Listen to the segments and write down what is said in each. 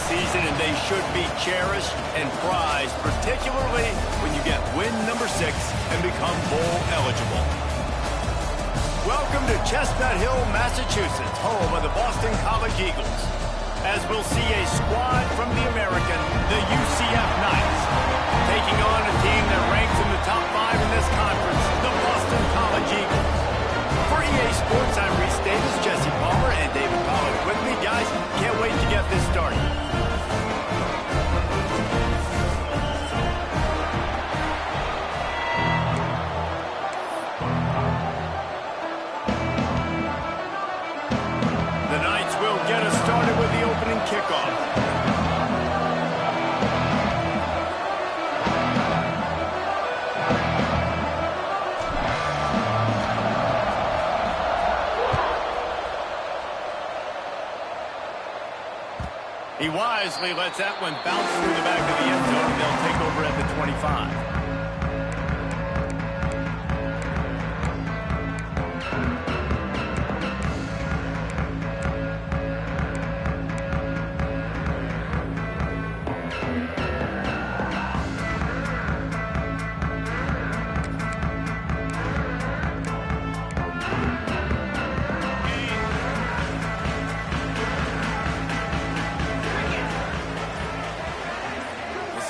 season, and they should be cherished and prized, particularly when you get win number 6 and become bowl eligible. Welcome to Chestnut Hill, Massachusetts, home of the Boston College Eagles, as we'll see a squad from the American, the UCF Knights, taking on a team that ranks in the top 5 in this conference, the Boston College Eagles. For EA Sports, I'm Reese Davis, Jesse Palmer, and David Pollack with me. Guys, can't wait to get this started. The Knights will get us started with the opening kickoff. He wisely lets that one bounce through the back of the end zone, and they'll take over at the 25.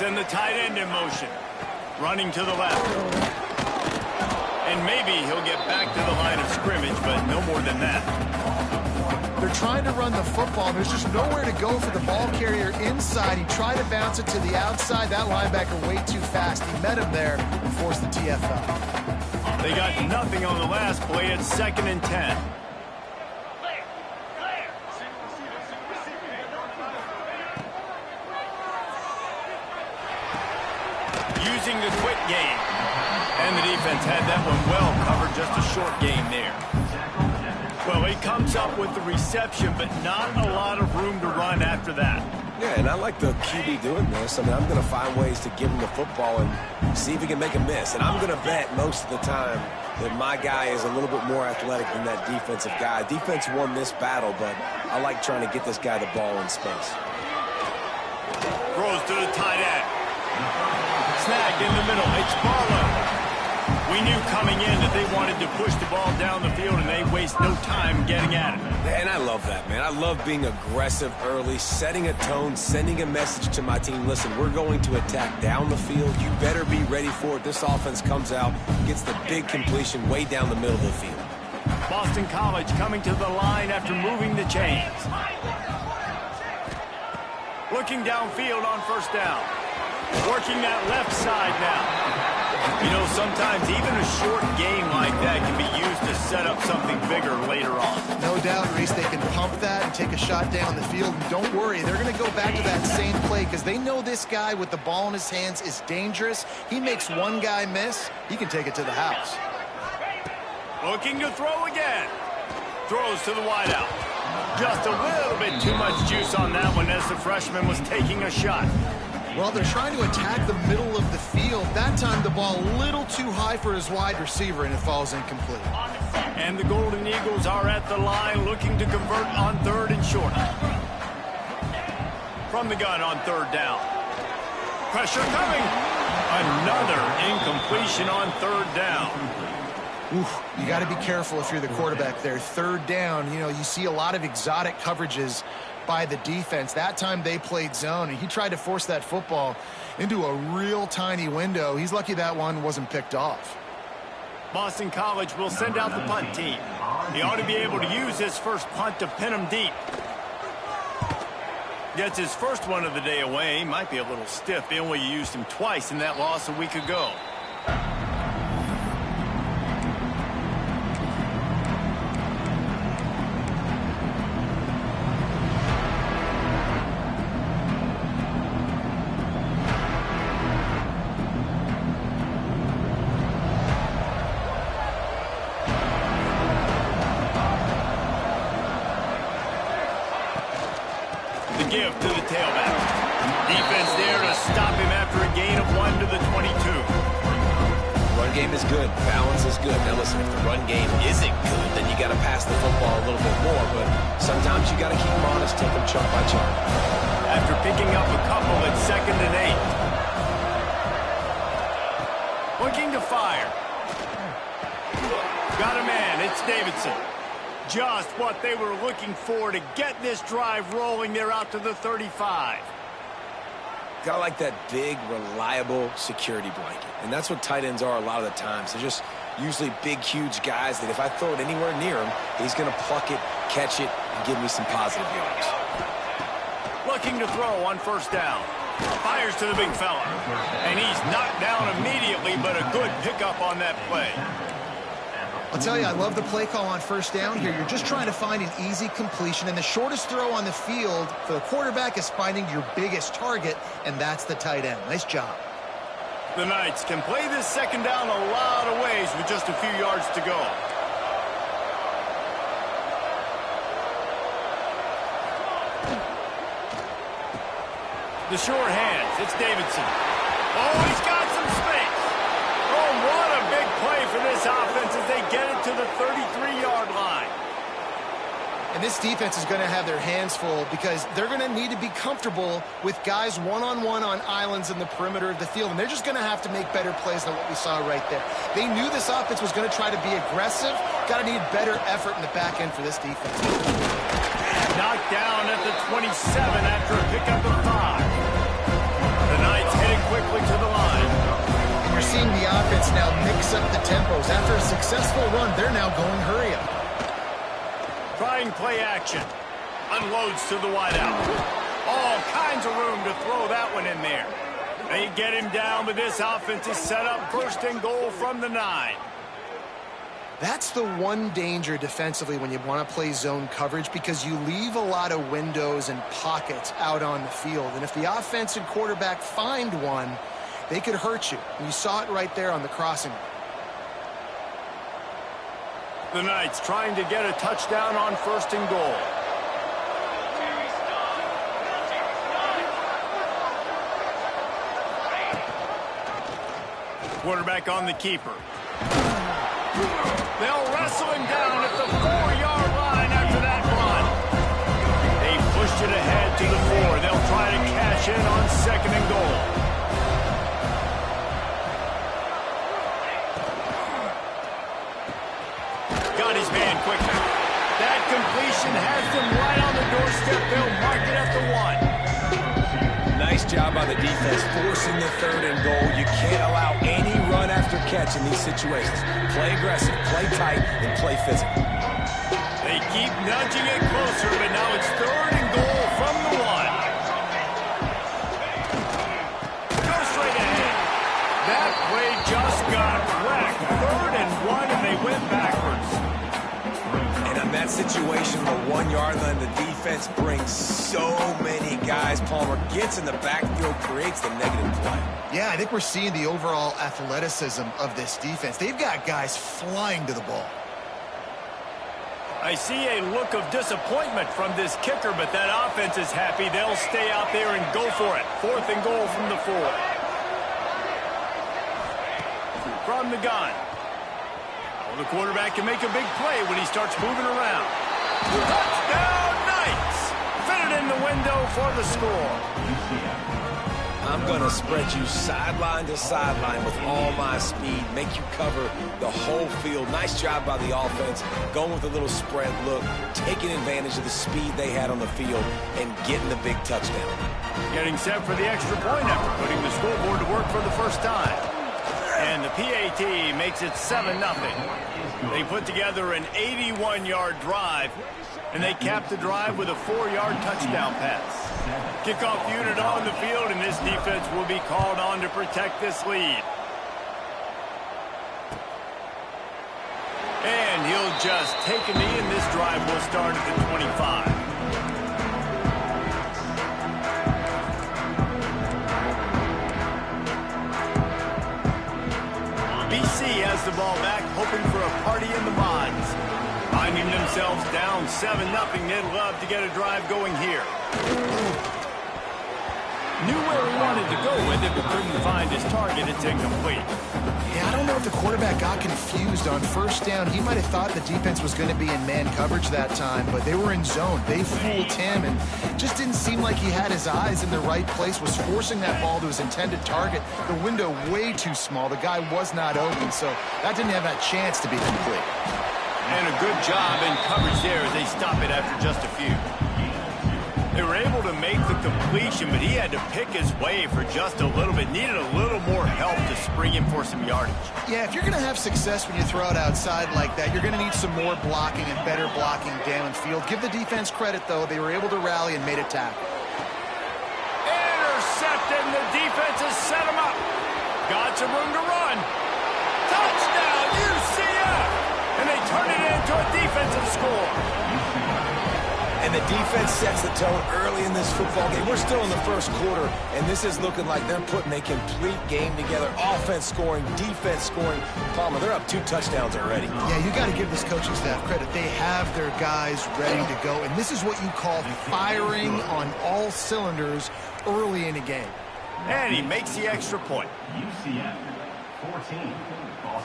Send the tight end in motion. Running to the left. And maybe he'll get back to the line of scrimmage, but no more than that. They're trying to run the football. There's just nowhere to go for the ball carrier inside. He tried to bounce it to the outside. That linebacker way too fast. He met him there and forced the TFL. They got nothing on the last play. It's 2nd and 10. Using the quick game. And the defense had that one well covered, just a short game there. Well, he comes up with the reception, but not a lot of room to run after that. Yeah, and I like the QB doing this. I mean, I'm going to find ways to give him the football and see if he can make a miss. And I'm going to bet most of the time that my guy is a little bit more athletic than that defensive guy. Defense won this battle, but I like trying to get this guy the ball in space. Throws to the tight end. Snagged in the middle. It's Barlow. We knew coming in that they wanted to push the ball down the field, and they waste no time getting at it. And I love that, man. I love being aggressive early, setting a tone, sending a message to my team. Listen, we're going to attack down the field. You better be ready for it. This offense comes out, gets the big completion way down the middle of the field. Boston College coming to the line after moving the chains. Looking downfield on first down. Working that left side now. You know, sometimes even a short game like that can be used to set up something bigger later on. No doubt, Reese, they can pump that and take a shot down the field. And don't worry, they're going to go back to that same play because they know this guy with the ball in his hands is dangerous. He makes one guy miss, he can take it to the house. Looking to throw again. Throws to the wideout. Just a little bit too much juice on that one as the freshman was taking a shot. Well, they're trying to attack the middle of the field. That time the ball a little too high for his wide receiver, and it falls incomplete. And the Golden Eagles are at the line looking to convert on 3rd and short. From the gun on 3rd down. Pressure coming. Another incompletion on 3rd down. Oof, you got to be careful if you're the quarterback there. 3rd down, you know, you see a lot of exotic coverages by the defense. That time they played zone, and he tried to force that football into a real tiny window. He's lucky that one wasn't picked off. Boston College will send out the punt team. He ought to be able to use his first punt to pin him deep. Gets his first one of the day away. Might be a little stiff. They only used him twice in that loss a week ago. Give to the tailback. Defense there to stop him after a gain of 1 to the 22. Run game is good. Balance is good. Now listen, if the run game isn't good, then you got to pass the football a little bit more. But sometimes you got to keep them honest, take them chunk by chunk. after picking up a couple at 2nd and 8. Looking to fire. Got a man. It's Davidson. Just what they were looking for to get this drive rolling. They're out to the 35. Got like that big, reliable security blanket. And that's what tight ends are a lot of the times. They're just usually big, huge guys that if I throw it anywhere near him, he's going to pluck it, catch it, and give me some positive yards. Looking to throw on 1st down. Fires to the big fella. And he's knocked down immediately, but a good pickup on that play. I'll tell you, I love the play call on 1st down here. You're just trying to find an easy completion, and the shortest throw on the field for the quarterback is finding your biggest target, and that's the tight end. Nice job. The Knights can play this 2nd down a lot of ways with just a few yards to go. The short hands, it's Davidson. Oh, he's got some space. Oh, what a big play for this offense as they get it to the 33-yard line. And this defense is going to have their hands full because they're going to need to be comfortable with guys one-on-one on islands in the perimeter of the field. And they're just going to have to make better plays than what we saw right there. They knew this offense was going to try to be aggressive. Got to need better effort in the back end for this defense. Knocked down at the 27 after a pickup of 5. The Knights heading quickly to the line. And you're seeing the offense now mix up the tempos. After a successful run, they're now going hurry up. Trying play action. Unloads to the wideout. All kinds of room to throw that one in there. They get him down, but this offense is set up 1st and goal from the 9. That's the one danger defensively when you want to play zone coverage because you leave a lot of windows and pockets out on the field. And if the offense and quarterback find one, they could hurt you. And you saw it right there on the crossing. The Knights trying to get a touchdown on 1st and goal. Quarterback on the keeper. They'll wrestle him down at the 4-yard line after that run. They pushed it ahead to the 4. They'll try to cash in on 2nd and goal. Got his man quickly. That completion has them right on the doorstep. They'll mark it at the 1. Nice job by the defense forcing the 3rd and goal. You can't allow any run after catch in these situations. Play aggressive, play tight, and play physical. They keep nudging it closer, but now it's 3rd and goal from the 1. Go straight ahead. That play just got wrecked. 3rd and 1, and they went backwards. And on that situation, the 1-yard line, the defense brings so many guys. Palmer gets in the backfield, creates the negative play. Yeah, I think we're seeing the overall athleticism of this defense. They've got guys flying to the ball. I see a look of disappointment from this kicker, but that offense is happy. They'll stay out there and go for it. 4th and goal from the 4. From the gun. Well, the quarterback can make a big play when he starts moving around. Touchdown, Knights! Fitted in the window for the score. I'm going to spread you sideline to sideline with all my speed, make you cover the whole field. Nice job by the offense, going with a little spread look, taking advantage of the speed they had on the field, and getting the big touchdown. Getting set for the extra point after putting the scoreboard to work for the first time. And the PAT makes it 7-0. They put together an 81-yard drive, and they cap the drive with a 4-yard touchdown pass. Kickoff unit on the field, and this defense will be called on to protect this lead. And he'll just take a knee, and this drive will start at the 25. BC has the ball back, hoping for a party in the mods. Finding themselves down 7-0, they'd love to get a drive going here. Knew where he wanted to go with it, but couldn't find his target. It's incomplete. Yeah, I don't know if the quarterback got confused on first down. He might have thought the defense was going to be in man coverage that time, but they were in zone. They fooled him and just didn't seem like he had his eyes in the right place, was forcing that ball to his intended target. The window way too small. The guy was not open, so that didn't have that chance to be complete. And a good job in coverage there as they stop it after just a few. They were able to make the completion, but he had to pick his way for just a little bit. Needed a little more help to spring him for some yardage. Yeah, if you're going to have success when you throw it outside like that, you're going to need some more blocking and better blocking downfield. Give the defense credit, though. They were able to rally and made a tackle. Intercepted, and the defense has set him up. Got some room to run. Touchdown, UCF! And they turn it into a defensive score. And the defense sets the tone early in this football game. We're still in the first quarter, and this is looking like they're putting a complete game together. Offense scoring, defense scoring. Palmer, they're up 2 touchdowns already. Yeah, you got to give this coaching staff credit. They have their guys ready to go, and this is what you call firing on all cylinders early in a game. And he makes the extra point. UCF 14.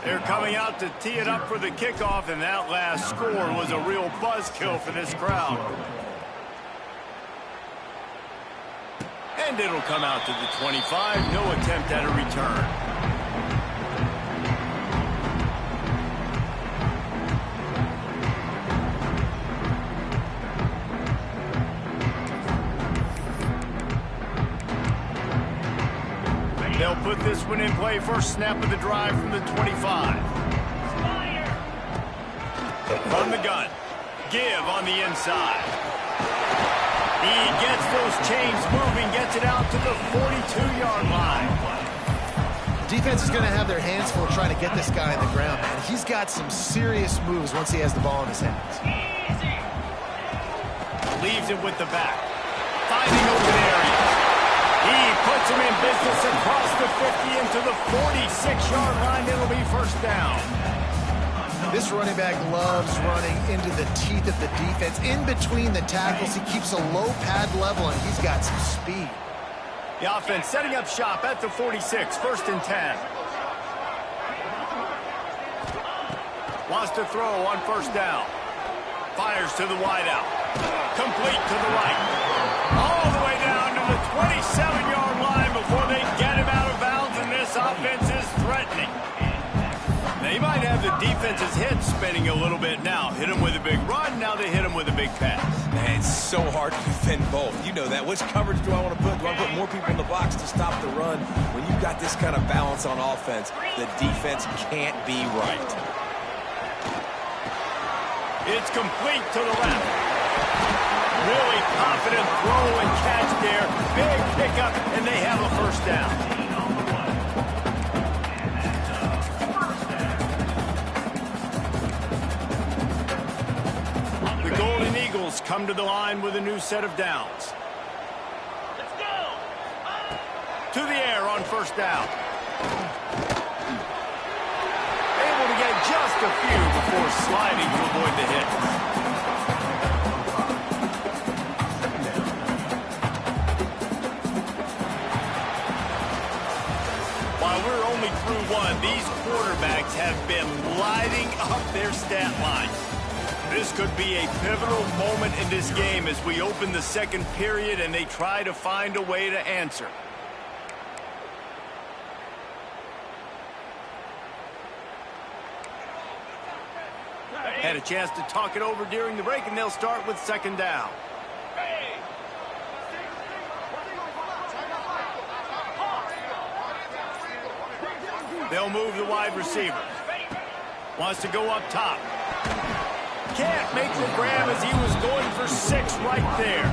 They're coming out to tee it up for the kickoff, and that last score was a real buzzkill for this crowd. And it'll come out to the 25. No attempt at a return. They'll put this one in play. First snap of the drive from the 25. From the gun. Give on the inside. He gets those chains moving, gets it out to the 42-yard line. Defense is going to have their hands full trying to get this guy on the ground, man. He's got some serious moves once he has the ball in his hands. Leaves it with the back. Finding open areas. He puts him in business across the 50 into the 46-yard line. It'll be first down. This running back loves running into the teeth of the defense. In between the tackles, he keeps a low pad level, and he's got some speed. The offense setting up shop at the 46, first and 10. Wants to throw on first down. Fires to the wideout. Complete to the right. All the way down to the 27-yard line before they get him out of bounds, and this offense is threatening. They might have the defense's head spinning a little bit now. Hit him with a big run, now they hit him with a big pass. Man, it's so hard to defend both. You know that. Which coverage do I want to put? Do I put more people in the box to stop the run? When you've got this kind of balance on offense, the defense can't be right. It's complete to the left. Really confident throw and catch there. Big pickup, and they have a first down. The Golden Eagles come to the line with a new set of downs. Let's go! To the air on first down. Able to get just a few before sliding to avoid the hit. Through one, these quarterbacks have been lighting up their stat line. This could be a pivotal moment in this game as we open the second period and they try to find a way to answer. Had a chance to talk it over during the break, and they'll start with second down. They'll move the wide receiver. Wants to go up top. Can't make the grab as he was going for 6 right there.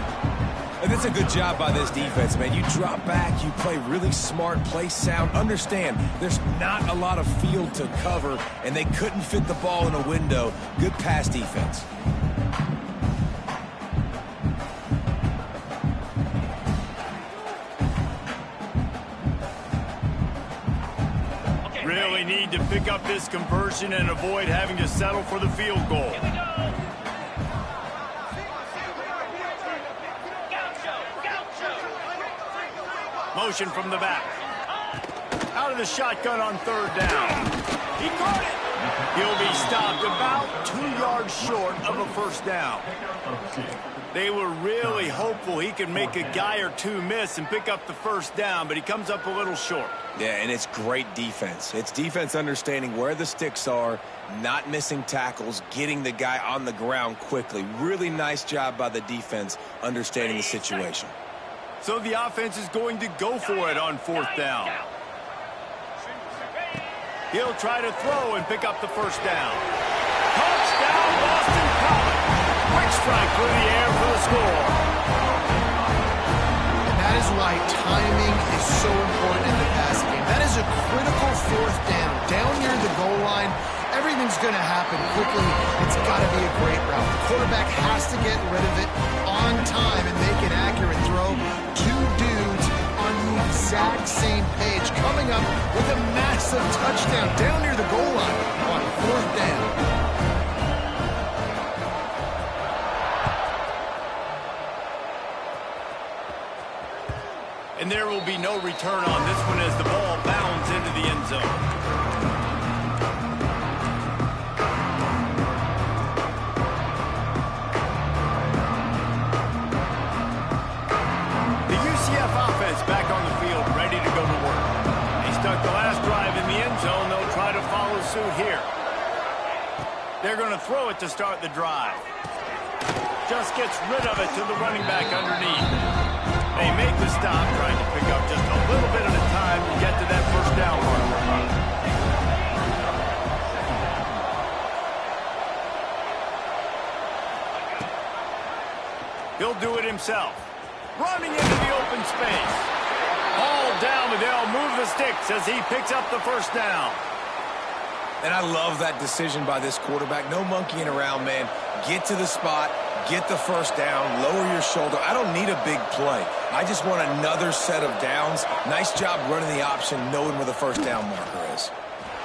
And that's a good job by this defense, man. You drop back, you play really smart, play sound. Understand, there's not a lot of field to cover, and they couldn't fit the ball in a window. Good pass defense. Really need to pick up this conversion and avoid having to settle for the field goal. Motion from the back. Out of the shotgun on third down. stopped about 2 yards short of a first down. They were really hopeful he could make a guy or two miss and pick up the first down, but he comes up a little short. Yeah, and it's great defense. It's defense understanding where the sticks are, not missing tackles, getting the guy on the ground quickly. Really nice job by the defense understanding the situation. So the offense is going to go for it on fourth down. He'll try to throw and pick up the first down. Touchdown, Boston College. Quick strike through the air for the score. And that is why timing is so important in the passing game. That is a critical fourth down. Down near the goal line, everything's going to happen quickly. It's got to be a great route. The quarterback has to get rid of it on time and make an accurate throw. Two dudes on the exact same page coming up with a massive touchdown down near the goal line on fourth down. And there will be no return on this one as the ball bounds into the end zone. The UCF offense back on the field, ready to go to work. They stuck the last drive in the end zone. They'll try to follow suit here. They're going to throw it to start the drive. Just gets rid of it to the running back underneath. They make the stop, trying to pick up just a little bit at a time to get to that first down mark. He'll do it himself. Running into the open space. All down, but they'll move the sticks as he picks up the first down. And I love that decision by this quarterback. No monkeying around, man. Get to the spot, get the first down, lower your shoulder. I don't need a big play. I just want another set of downs. Nice job running the option, knowing where the first down marker is.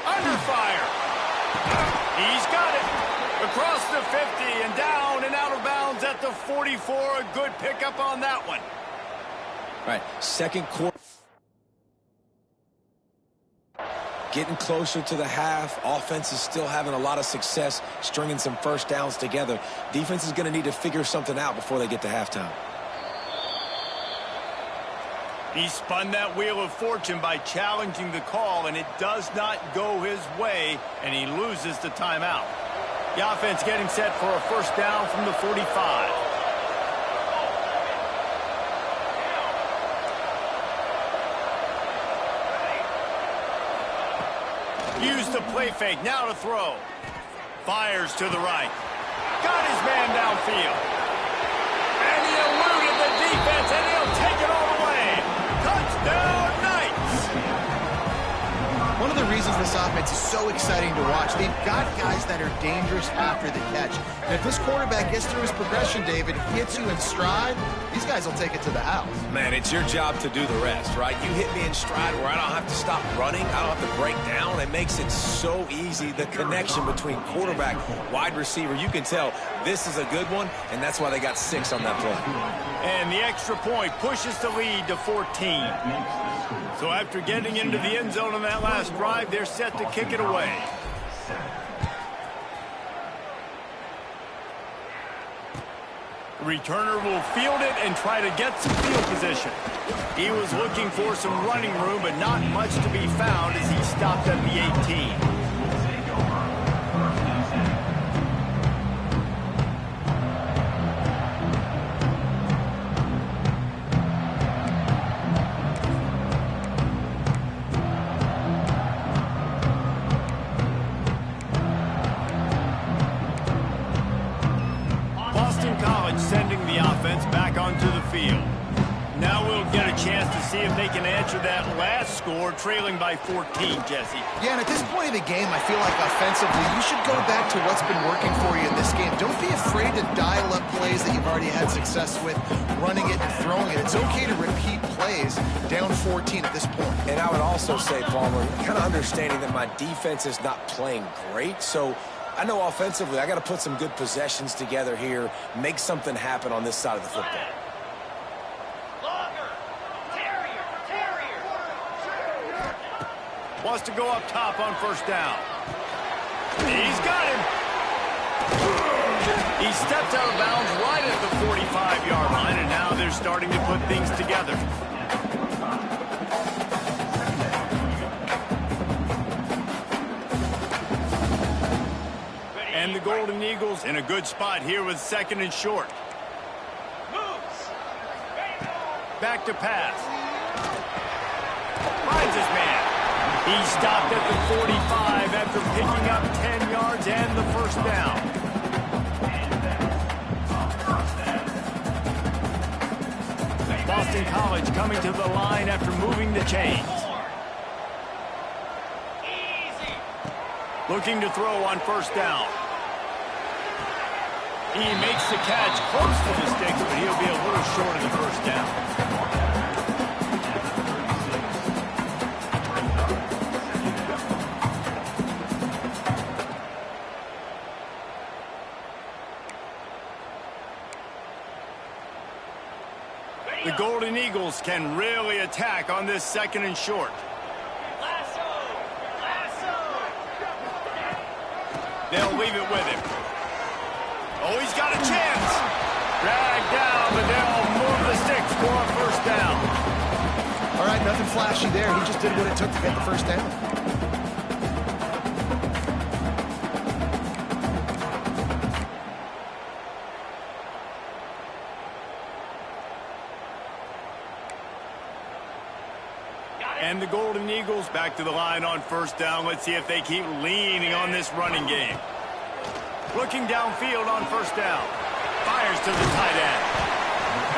Under fire. He's got it. Across the 50 and down and out of bounds at the 44. A good pickup on that one. All right, second quarter. Getting closer to the half. Offense is still having a lot of success stringing some first downs together. Defense is going to need to figure something out before they get to halftime. He spun that wheel of fortune by challenging the call, and it does not go his way, and he loses the timeout. The offense getting set for a first down from the 45. Use the play fake, now to throw. Fires to the right. Got his man downfield. And he eluded the defense, and he'll take it all the way. Touchdown, Knights! One of the reasons this offense is so exciting to watch, they've got guys that are dangerous after the catch. And if this quarterback gets through his progression, David, hits you in stride, these guys will take it to the house. Man, it's your job to do the rest, right? You hit me in stride where I don't have to stop running. I don't have to break down. It makes it so easy. The connection between quarterback, wide receiver, you can tell this is a good one, and that's why they got 6 on that play. And the extra point pushes the lead to 14. So after getting into the end zone on that last drive, they're set to kick it away. Returner will field it and try to get some field position. He was looking for some running room, but not much to be found as he stopped at the 18. Sending the offense back onto the field. Now we'll get a chance to see if they can answer that last score, trailing by 14, Jesse. Yeah, and at this point of the game, I feel like offensively, you should go back to what's been working for you in this game. Don't be afraid to dial up plays that you've already had success with, running it and throwing it. It's okay to repeat plays down 14 at this point. And I would also say, Palmer, kind of understanding that my defense is not playing great, so I know offensively I got to put some good possessions together here, make something happen on this side of the football. Wants to go up top on first down. He's got him. He stepped out of bounds right at the 45-yard line, and now they're starting to put things together. And the Golden Eagles in a good spot here with 2nd and short. Back to pass. Finds his man. He stopped at the 45 after picking up 10 yards and the first down. Boston College coming to the line after moving the chains. Looking to throw on first down. He makes the catch close to the sticks, but he'll be a little short of the first down. The Golden Eagles can really attack on this 2nd and short. They'll leave it with him. Oh, he's got a chance. Dragged down, but they'll move the sticks for a first down. All right, nothing flashy there. He just did what it took to get the first down. And the Golden Eagles back to the line on first down. Let's see if they keep leaning on this running game. Looking downfield on first down. Fires to the tight end.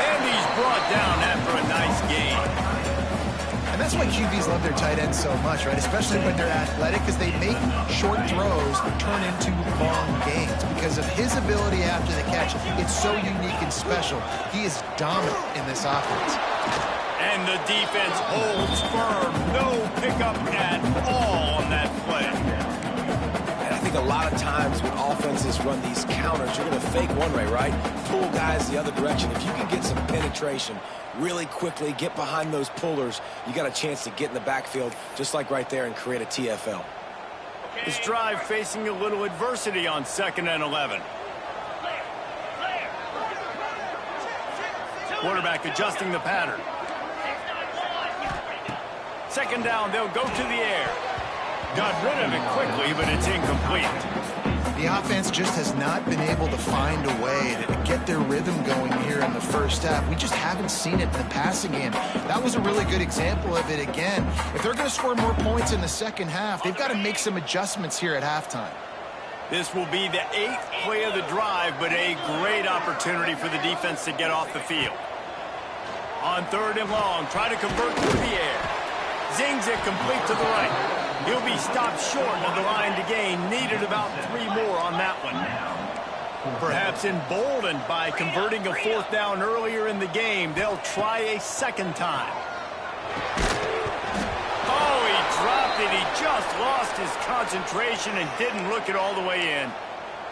And he's brought down after a nice gain. And that's why QBs love their tight ends so much, right? Especially when they're athletic, because they make short throws turn into long gains. Because of his ability after the catch, it's so unique and special. He is dominant in this offense. And the defense holds firm. No pickup at all on that play. And I think a lot of times when offenses run these counters, you're going to fake one way, right? Pull guys the other direction. If you can get some penetration really quickly, get behind those pullers, you got a chance to get in the backfield just like right there and create a TFL. This drive facing a little adversity on 2nd and 11. Quarterback adjusting the pattern. 2nd down, they'll go to the air. Got rid of it quickly, but it's incomplete. The offense just has not been able to find a way to get their rhythm going here in the first half. We just haven't seen it in the passing game. That was a really good example of it again. If they're going to score more points in the second half, they've got to make some adjustments here at halftime. This will be the 8th play of the drive, but a great opportunity for the defense to get off the field. On 3rd and long, try to convert through the air. Zings it complete to the right. He'll be stopped short of the line to gain. Needed about 3 more on that one. Perhaps emboldened by converting a 4th down earlier in the game, they'll try a 2nd time. Oh, he dropped it. He just lost his concentration and didn't look it all the way in.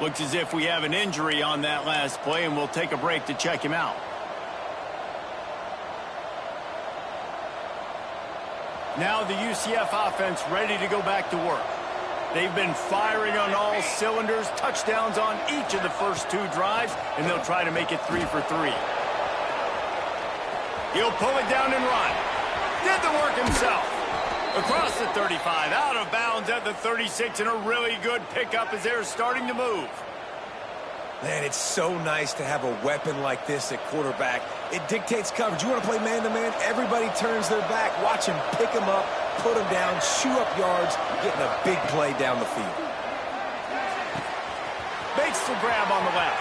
Looks as if we have an injury on that last play, and we'll take a break to check him out. Now the UCF offense ready to go back to work. They've been firing on all cylinders, touchdowns on each of the first 2 drives, and they'll try to make it 3 for 3. He'll pull it down and run. Did the work himself. Across the 35, out of bounds at the 36, and a really good pickup as they're starting to move. Man, it's so nice to have a weapon like this at quarterback. It dictates coverage. You want to play man-to-man? Everybody turns their back. Watch him pick him up, put him down, chew up yards, getting a big play down the field. Makes the grab on the left.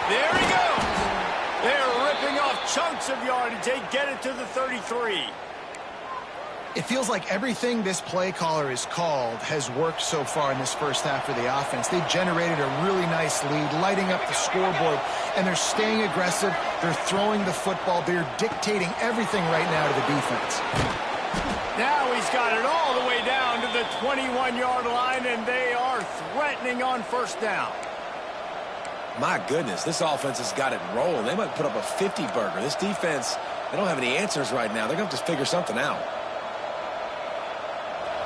There he goes. They're ripping off chunks of yardage. They get it to the 33. It feels like everything this play caller has called has worked so far in this first half for the offense. They've generated a really nice lead, lighting up the scoreboard, and they're staying aggressive. They're throwing the football. They're dictating everything right now to the defense. Now he's got it all the way down to the 21-yard line, and they are threatening on first down. My goodness, this offense has got it rolling. They might put up a 50-burger. This defense, they don't have any answers right now. They're going to have to figure something out.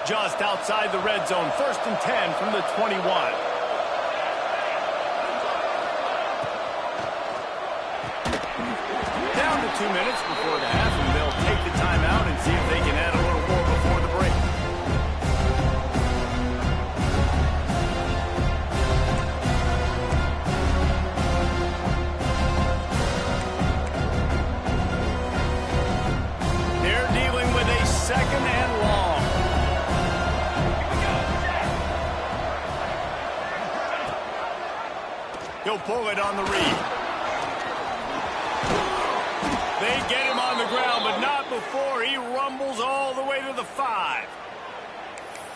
just outside the red zone. 1st and 10 from the 21. Down to 2 minutes before the half, and they'll take the timeout and see if they can add a little more before the break. They're dealing with a 2nd and long. He'll pull it on the read. They get him on the ground, but not before he rumbles all the way to the 5.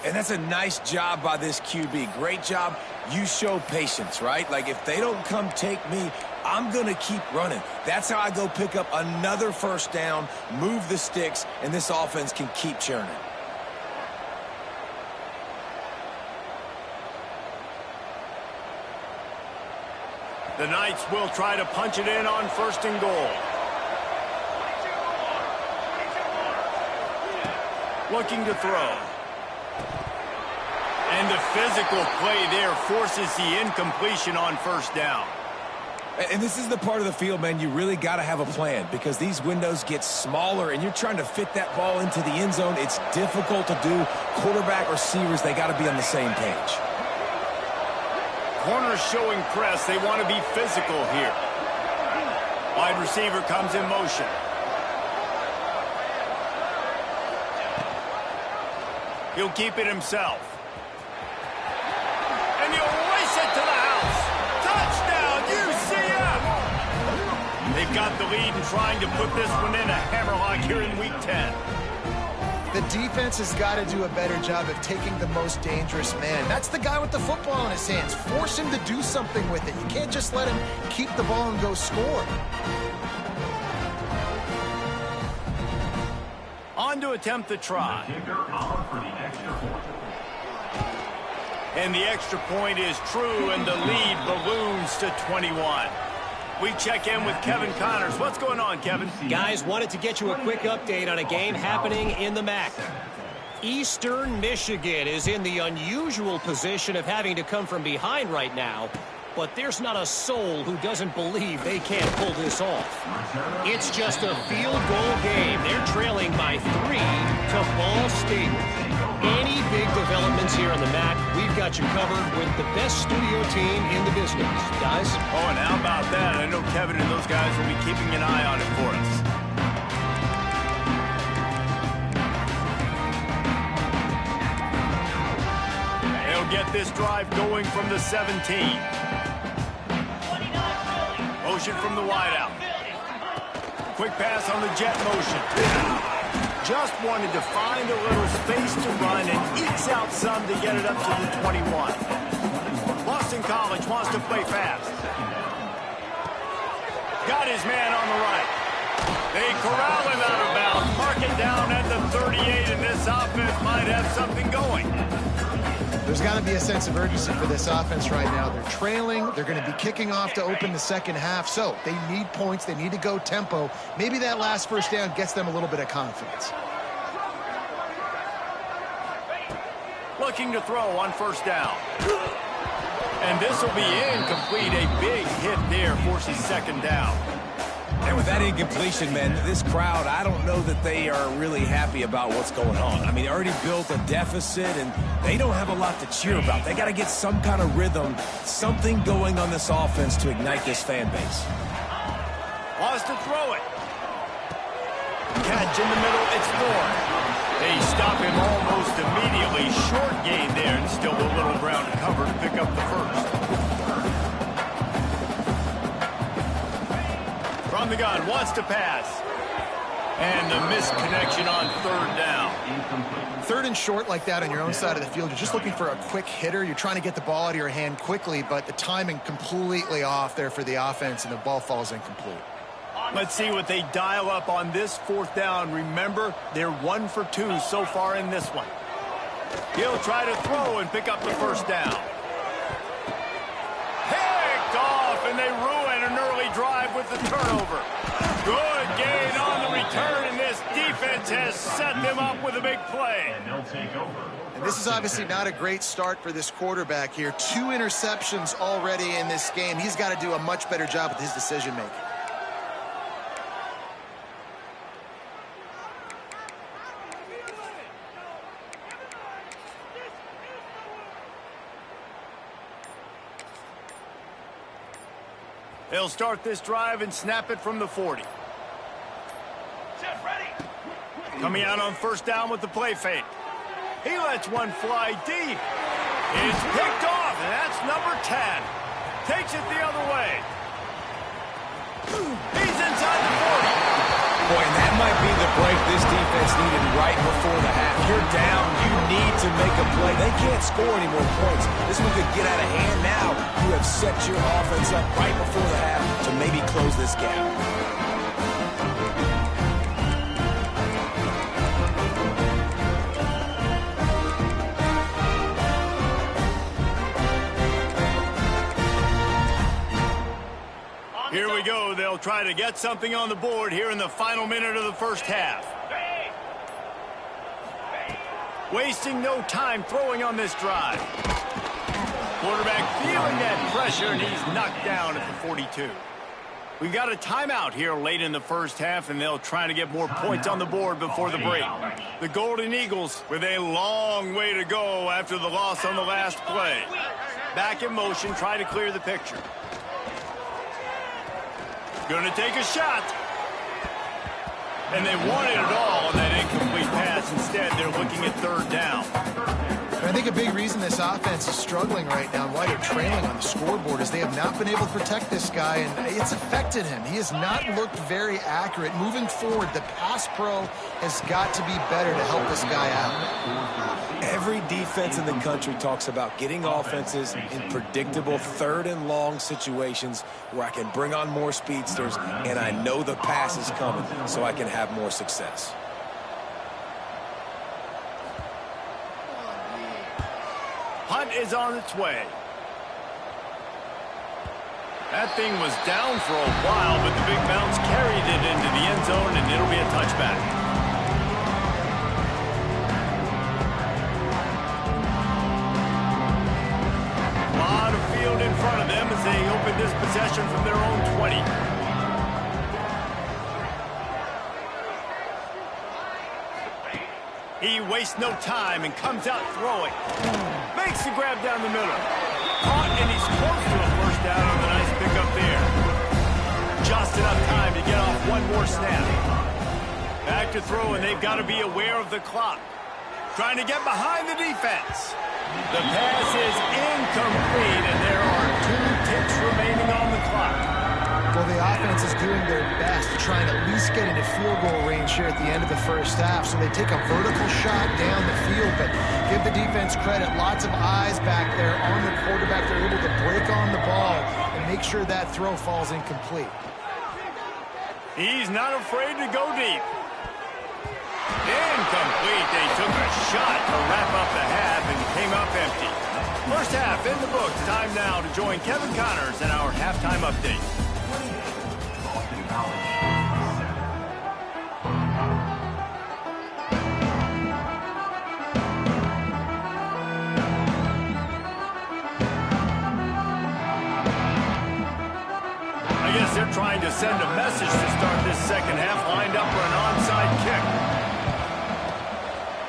And that's a nice job by this QB. Great job. You show patience, right? Like, if they don't come take me, I'm going to keep running. That's how I go pick up another 1st down, move the sticks, and this offense can keep churning. The Knights will try to punch it in on 1st and goal. Looking to throw. And the physical play there forces the incompletion on 1st down. And this is the part of the field, man, you really got to have a plan because these windows get smaller and you're trying to fit that ball into the end zone. It's difficult to do. Quarterback, receivers, they got to be on the same page. Corners showing press. They want to be physical here. Wide receiver comes in motion. He'll keep it himself. And he'll race it to the house. Touchdown, UCF! They've got the lead and trying to put this one in a hammerlock here in Week 10. The defense has got to do a better job of taking the most dangerous man. That's the guy with the football in his hands. Force him to do something with it. You can't just let him keep the ball and go score. On to attempt the try. And the extra point is true, and the lead balloons to 21. We check in with Kevin Connors. What's going on, Kevin? Guys, wanted to get you a quick update on a game happening in the MAC. Eastern Michigan is in the unusual position of having to come from behind right now, but there's not a soul who doesn't believe they can't pull this off. It's just a field goal game. They're trailing by 3 to Ball State. Any big developments here in the MAC, we've got you covered with the best studio team in the business. Guys? Oh, and how about that? I know Kevin and those guys will be keeping an eye on it for us. They'll get this drive going from the 17. Motion from the wideout. Quick pass on the jet motion. Just wanted to find a little space to run and ekes out some to get it up to the 21. Boston College wants to play fast. Got his man on the right. They corral him out of bounds. Mark it down at the 38, and this offense might have something going. There's got to be a sense of urgency for this offense right now. They're trailing. They're going to be kicking off to open the 2nd half. So they need points. They need to go tempo. Maybe that last 1st down gets them a little bit of confidence. Looking to throw on 1st down. And this will be incomplete. A big hit there forces 2nd down. And with that incompletion, man, this crowd, I don't know that they are really happy about what's going on. I mean, they already built a deficit, and they don't have a lot to cheer about. They got to get some kind of rhythm, something going on this offense to ignite this fan base. Wants to throw it. Catch in the middle, it's Thorne. They stop him almost immediately. Short gain there, and still a little ground to cover to pick up the 1st. From the gun, wants to pass. And the misconnection on 3rd down. 3rd and short like that on your own side of the field, you're just looking for a quick hitter. You're trying to get the ball out of your hand quickly, but the timing completely off there for the offense, and the ball falls incomplete. Let's see what they dial up on this 4th down. Remember, they're 1 for 2 so far in this one. He'll try to throw and pick up the 1st down. Picked off, and they ruin an early drive with the turnover. Good gain on the return, and this defense has set them up with a big play. And they'll take over. And this is obviously not a great start for this quarterback here. 2 interceptions already in this game. He's got to do a much better job with his decision-making. They'll start this drive and snap it from the 40. Coming out on first down with the play fake. He lets one fly deep. It's picked off, and that's number 10. Takes it the other way. He's inside the 40. Boy, and that might be the break this defense needed right before the half. You're down. You need to make a play. They can't score any more points. This one could get out of hand now. You have set your offense up right before the half to maybe close this gap. Here we go. They'll try to get something on the board here in the final minute of the first half. Wasting no time throwing on this drive. Quarterback feeling that pressure, and he's knocked down at the 42. We got a timeout here late in the first half, and they'll try to get more points on the board before the break. The Golden Eagles with a long way to go after the loss on the last play. Back in motion, try to clear the picture. Going to take a shot. And they wanted it all on that incomplete pass. Instead, they're looking at third down. I think a big reason this offense is struggling right now and why they're trailing on the scoreboard is they have not been able to protect this guy, and it's affected him. He has not looked very accurate. Moving forward, the pass pro has got to be better to help this guy out. Every defense in the country talks about getting offenses in predictable third and long situations where I can bring on more speedsters and I know the pass is coming so I can have more success. Hunt is on its way. That thing was down for a while, but the big bounce carried it into the end zone, and it'll be a touchback. A lot of field in front of them as they open this possession from their own 20. He wastes no time and comes out throwing. Makes the grab down the middle. Caught, and he's close to a first down on the nice pickup there. Just enough time to get off one more snap. Back to throw, and they've got to be aware of the clock. Trying to get behind the defense. The pass is incomplete, and there are 2 ticks remaining on the clock. Well, the offense is doing their best to try and at least get into field goal range here at the end of the first half. So they take a vertical shot down the field, but give the defense credit. Lots of eyes back there on the quarterback. They're able to break on the ball and make sure that throw falls incomplete. He's not afraid to go deep. Incomplete. They took a shot to wrap up the half and came up empty. First half in the books. Time now to join Kevin Connors in our halftime update. I guess they're trying to send a message to start this second half, lined up for an onside kick.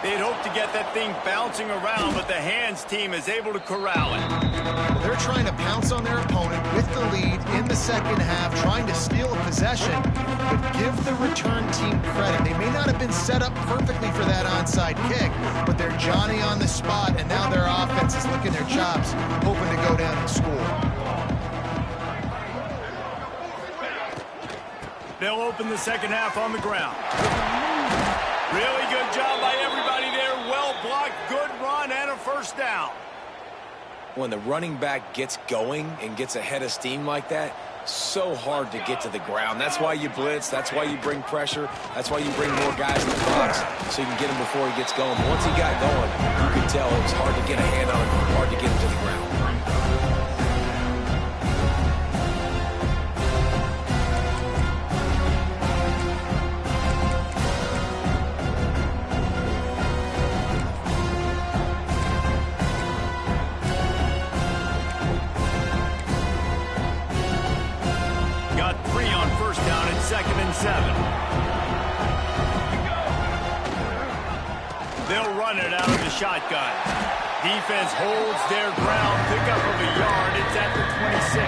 They'd hope to get that thing bouncing around, but the hands team is able to corral it. Well, they're trying to pounce on their opponent with the lead in the second half, trying to steal a possession, but give the return team credit. They may not have been set up perfectly for that onside kick, but they're Johnny on the spot, and now their offense is licking their chops, hoping to go down and score. They'll open the second half on the ground. Really good job by everybody there. Well blocked, good run, and a first down. When the running back gets going and gets ahead of steam like that, so hard to get to the ground. That's why you blitz. That's why you bring pressure. That's why you bring more guys in the box so you can get him before he gets going. But once he got going, you could tell it was hard to get a hand on him, hard to get him to the ground. They'll run it out of the shotgun. Defense holds their ground. Pickup of a yard. It's at the 26.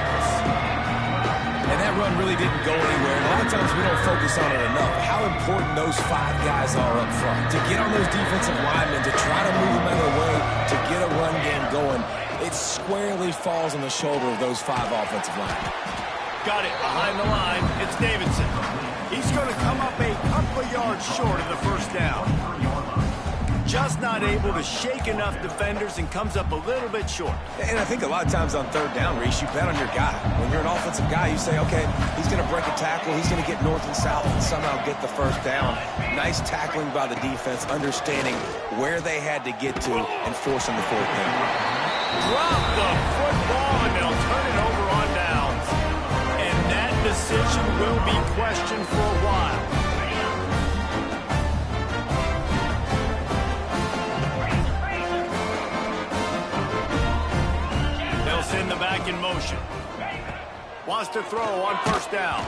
And that run really didn't go anywhere. A lot of times we don't focus on it enough. How important those 5 guys are up front. To get on those defensive linemen, to try to move them out of the way, to get a run game going, it squarely falls on the shoulder of those 5 offensive linemen. Got it behind the line. It's Davidson. He's going to come up a couple of yards short of the first down. Just not able to shake enough defenders and comes up a little bit short. And I think a lot of times on third down, Reese, you bet on your guy. When you're an offensive guy, you say, okay, he's going to break a tackle, he's going to get north and south and somehow get the first down. Nice tackling by the defense, understanding where they had to get to and forcing the fourth down. Drop the football and they'll turn it over on downs. And that decision will be questioned for a while. Send the back in motion. Wants to throw on first down.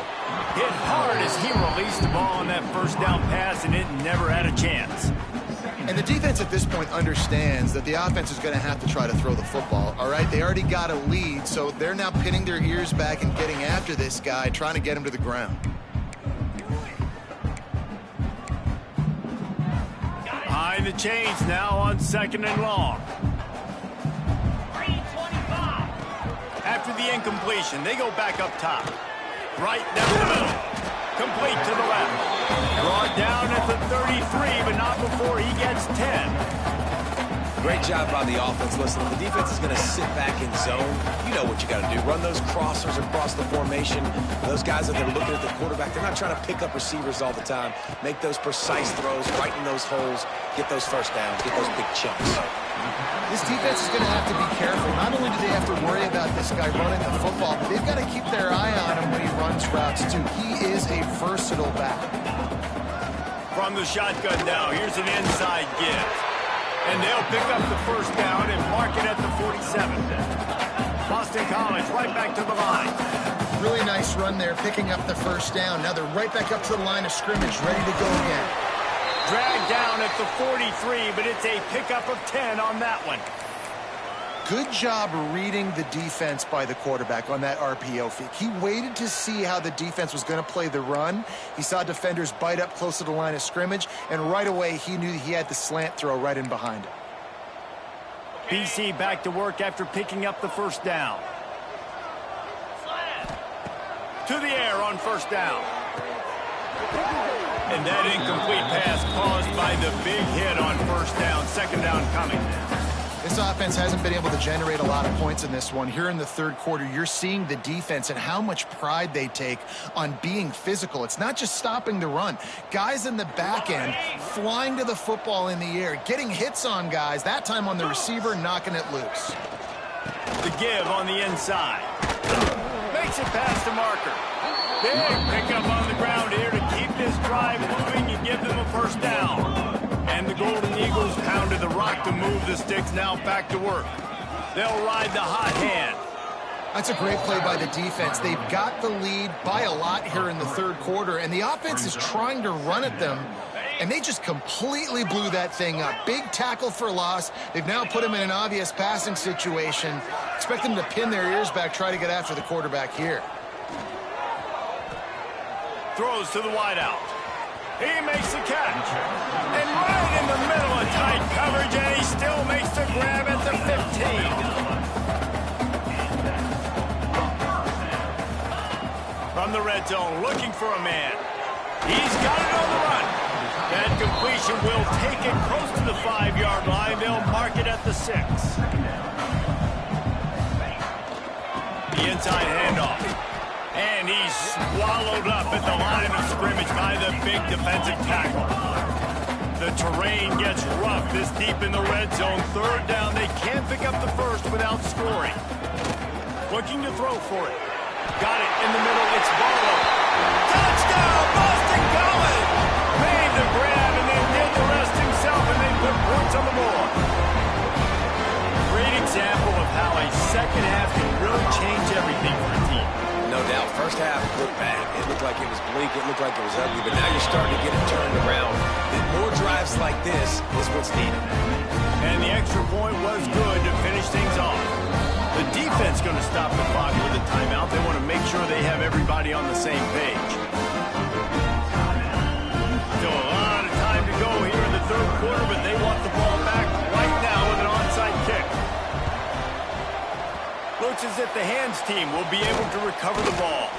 Hit hard as he released the ball on that first down pass, and it never had a chance. And the defense at this point understands that the offense is going to have to try to throw the football, all right? They already got a lead, so they're now pinning their ears back and getting after this guy, trying to get him to the ground. Behind the chains now on 2nd and long. After the incompletion, they go back up top. Right down the middle. Complete to the left. Brought down at the 33, but not before he gets 10. Great job by the offense. Listen, the defense is going to sit back in zone. You know what you got to do. Run those crossers across the formation. Those guys that are looking at the quarterback, they're not trying to pick up receivers all the time. Make those precise throws, right in those holes, get those first downs, get those big chunks. This defense is going to have to be careful. Not only do they have to worry about this guy running the football, but they've got to keep their eye on him when he runs routes, too. He is a versatile back. From the shotgun now, here's an inside give. And they'll pick up the first down and mark it at the 47. Boston College right back to the line. Really nice run there, picking up the first down. Now they're right back up to the line of scrimmage, ready to go again. Dragged down at the 43, but it's a pickup of 10 on that one. Good job reading the defense by the quarterback on that RPO fake. He waited to see how the defense was going to play the run. He saw defenders bite up close to the line of scrimmage, and right away he knew he had the slant throw right in behind him. BC back to work after picking up the first down. To the air on first down. And that incomplete pass caused by the big hit on first down. 2nd down coming. This offense hasn't been able to generate a lot of points in this one. Here in the third quarter, you're seeing the defense and how much pride they take on being physical. It's not just stopping the run. Guys in the back end flying to the football in the air, getting hits on guys, that time on the receiver, knocking it loose. The give on the inside. Makes it past the marker. Big pickup on the ground here to keep this drive moving and give them a first down. And the Golden Eagles pounded the rock to move the sticks, now back to work. They'll ride the hot hand. That's a great play by the defense. They've got the lead by a lot here in the third quarter, and the offense is trying to run at them, and they just completely blew that thing up. Big tackle for loss. They've now put them in an obvious passing situation. Expect them to pin their ears back, try to get after the quarterback here. Throws to the wideout. He makes the catch. And right in the middle of tight coverage, and he still makes the grab at the 15. From the red zone, looking for a man. He's got it on the run. That completion will take it close to the 5-yard line. They'll mark it at the 6. The inside handoff. And he's swallowed up at the line of scrimmage by the big defensive tackle. The terrain gets rough this deep in the red zone. 3rd down, they can't pick up the first without scoring. Looking to throw for it. Got it in the middle, it's Barlow. Touchdown, Boston College! Made the grab and then did the rest himself, and they put points on the board. Great example of how a second half can really change everything for a team. No doubt. first half looked bad. It looked like it was bleak. It looked like it was ugly. But now you're starting to get it turned around. And more drives like this is what's needed. And the extra point was good to finish things off. The defense going to stop the clock with a timeout. They want to make sure they have everybody on the same page. Still a lot of time to go here in the third quarter, but they want the ball back right now with an onside kick. Looks as if the hands team will be able to recover the ball.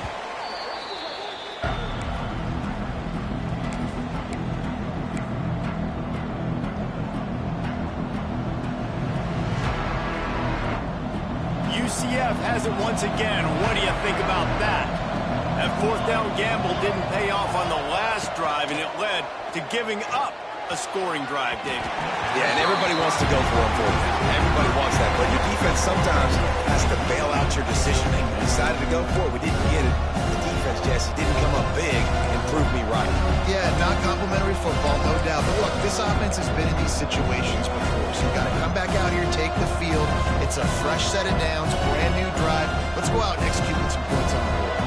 UCF has it once again. What do you think about that? That fourth down gamble didn't pay off on the last drive, and it led to giving up a scoring drive, David. Yeah, and everybody wants to go for a fourth down. Everybody wants that, but your defense sometimes has to bail out your decisioning. We decided to go for it. We didn't get it. The defense, Jesse, didn't come up big and prove me right. Yeah, not complimentary football, no doubt. But look, this offense has been in these situations before, so you've got to come back out here, take the field. It's a fresh set of downs, brand new drive. Let's go out and execute with some points on the board.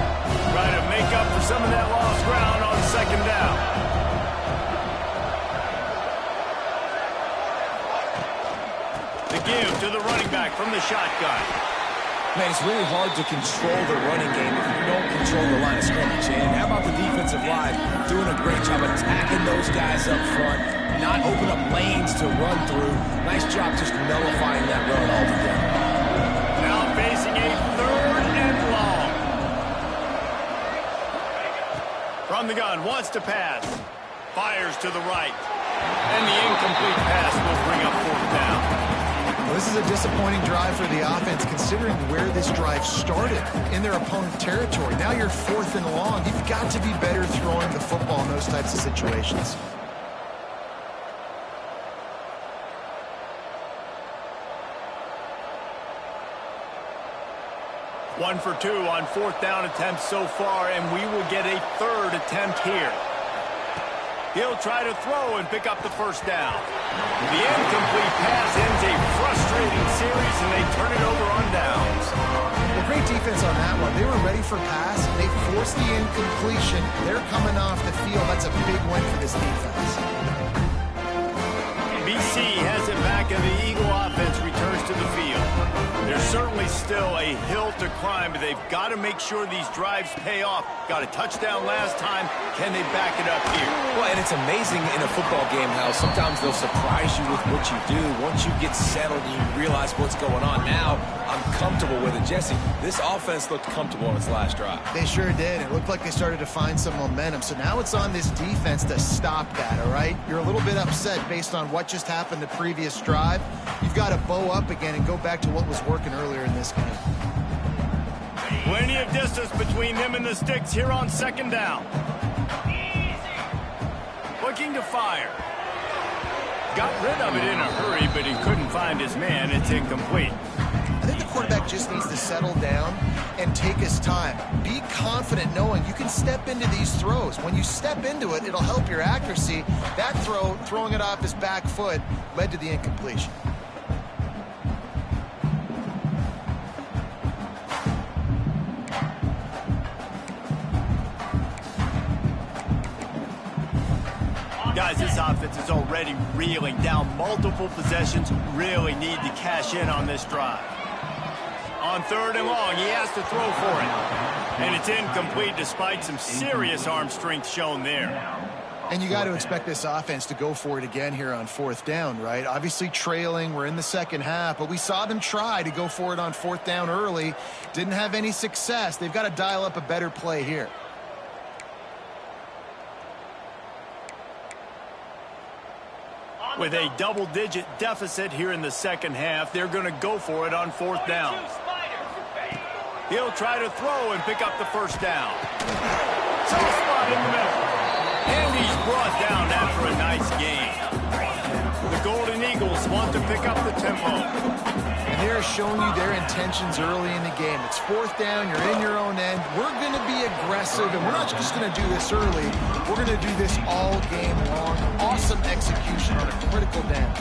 Try to make up for some of that lost ground on second down. The give to the running back from the shotgun. Man, it's really hard to control the running game if you don't control the line of scrimmage. And how about the defensive line doing a great job attacking those guys up front, not open up lanes to run through. Nice job just nullifying that run altogether. Now facing a third and long. From the gun, wants to pass. Fires to the right. And the incomplete pass will bring up fourth down. Well, this is a disappointing drive for the offense, considering where this drive started in their opponent territory. Now you're fourth and long. You've got to be better throwing the football in those types of situations. One for two on fourth down attempts so far, and we will get a third attempt here. He'll try to throw and pick up the first down. The incomplete pass ends a frustrating series, and they turn it over on downs. Well, great defense on that one. They were ready for pass. They forced the incompletion. They're coming off the field. That's a big win for this defense. BC has it back, and the Eagle offense returns to the field. There's certainly still a hill to climb, but they've got to make sure these drives pay off. Got a touchdown last time. Can they back it up here? Well, and it's amazing in a football game how sometimes they'll surprise you with what you do. Once you get settled and you realize what's going on, now I'm comfortable with it. Jesse, this offense looked comfortable on its last drive. They sure did. It looked like they started to find some momentum. So now it's on this defense to stop that, all right? You're a little bit upset based on what just happened the previous drive. You've got to bow up again and go back to what was working earlier in this game. Plenty of distance between them and the sticks here on second down. Looking to fire. Got rid of it in a hurry, but he couldn't find his man. It's incomplete. I think the quarterback just needs to settle down and take his time. Be confident knowing you can step into these throws. When you step into it, it'll help your accuracy. That throw, throwing it off his back foot, led to the incompletion. Guys, this offense is already reeling down multiple possessions. Really need to cash in on this drive. On third and long, he has to throw for it. And it's incomplete despite some serious arm strength shown there. And you got to expect this offense to go for it again here on fourth down, right? Obviously trailing, we're in the second half, but we saw them try to go for it on fourth down early. Didn't have any success. They've got to dial up a better play here. With a double-digit deficit here in the second half, they're going to go for it on fourth down. He'll try to throw and pick up the first down. Tough spot in the middle. And he's brought down after a nice gain. The Golden Eagles want to pick up the tempo. And they're showing you their intentions early in the game. It's fourth down, you're in your own end. We're going to be aggressive, and we're not just going to do this early. We're going to do this all game long. Awesome execution on a critical down.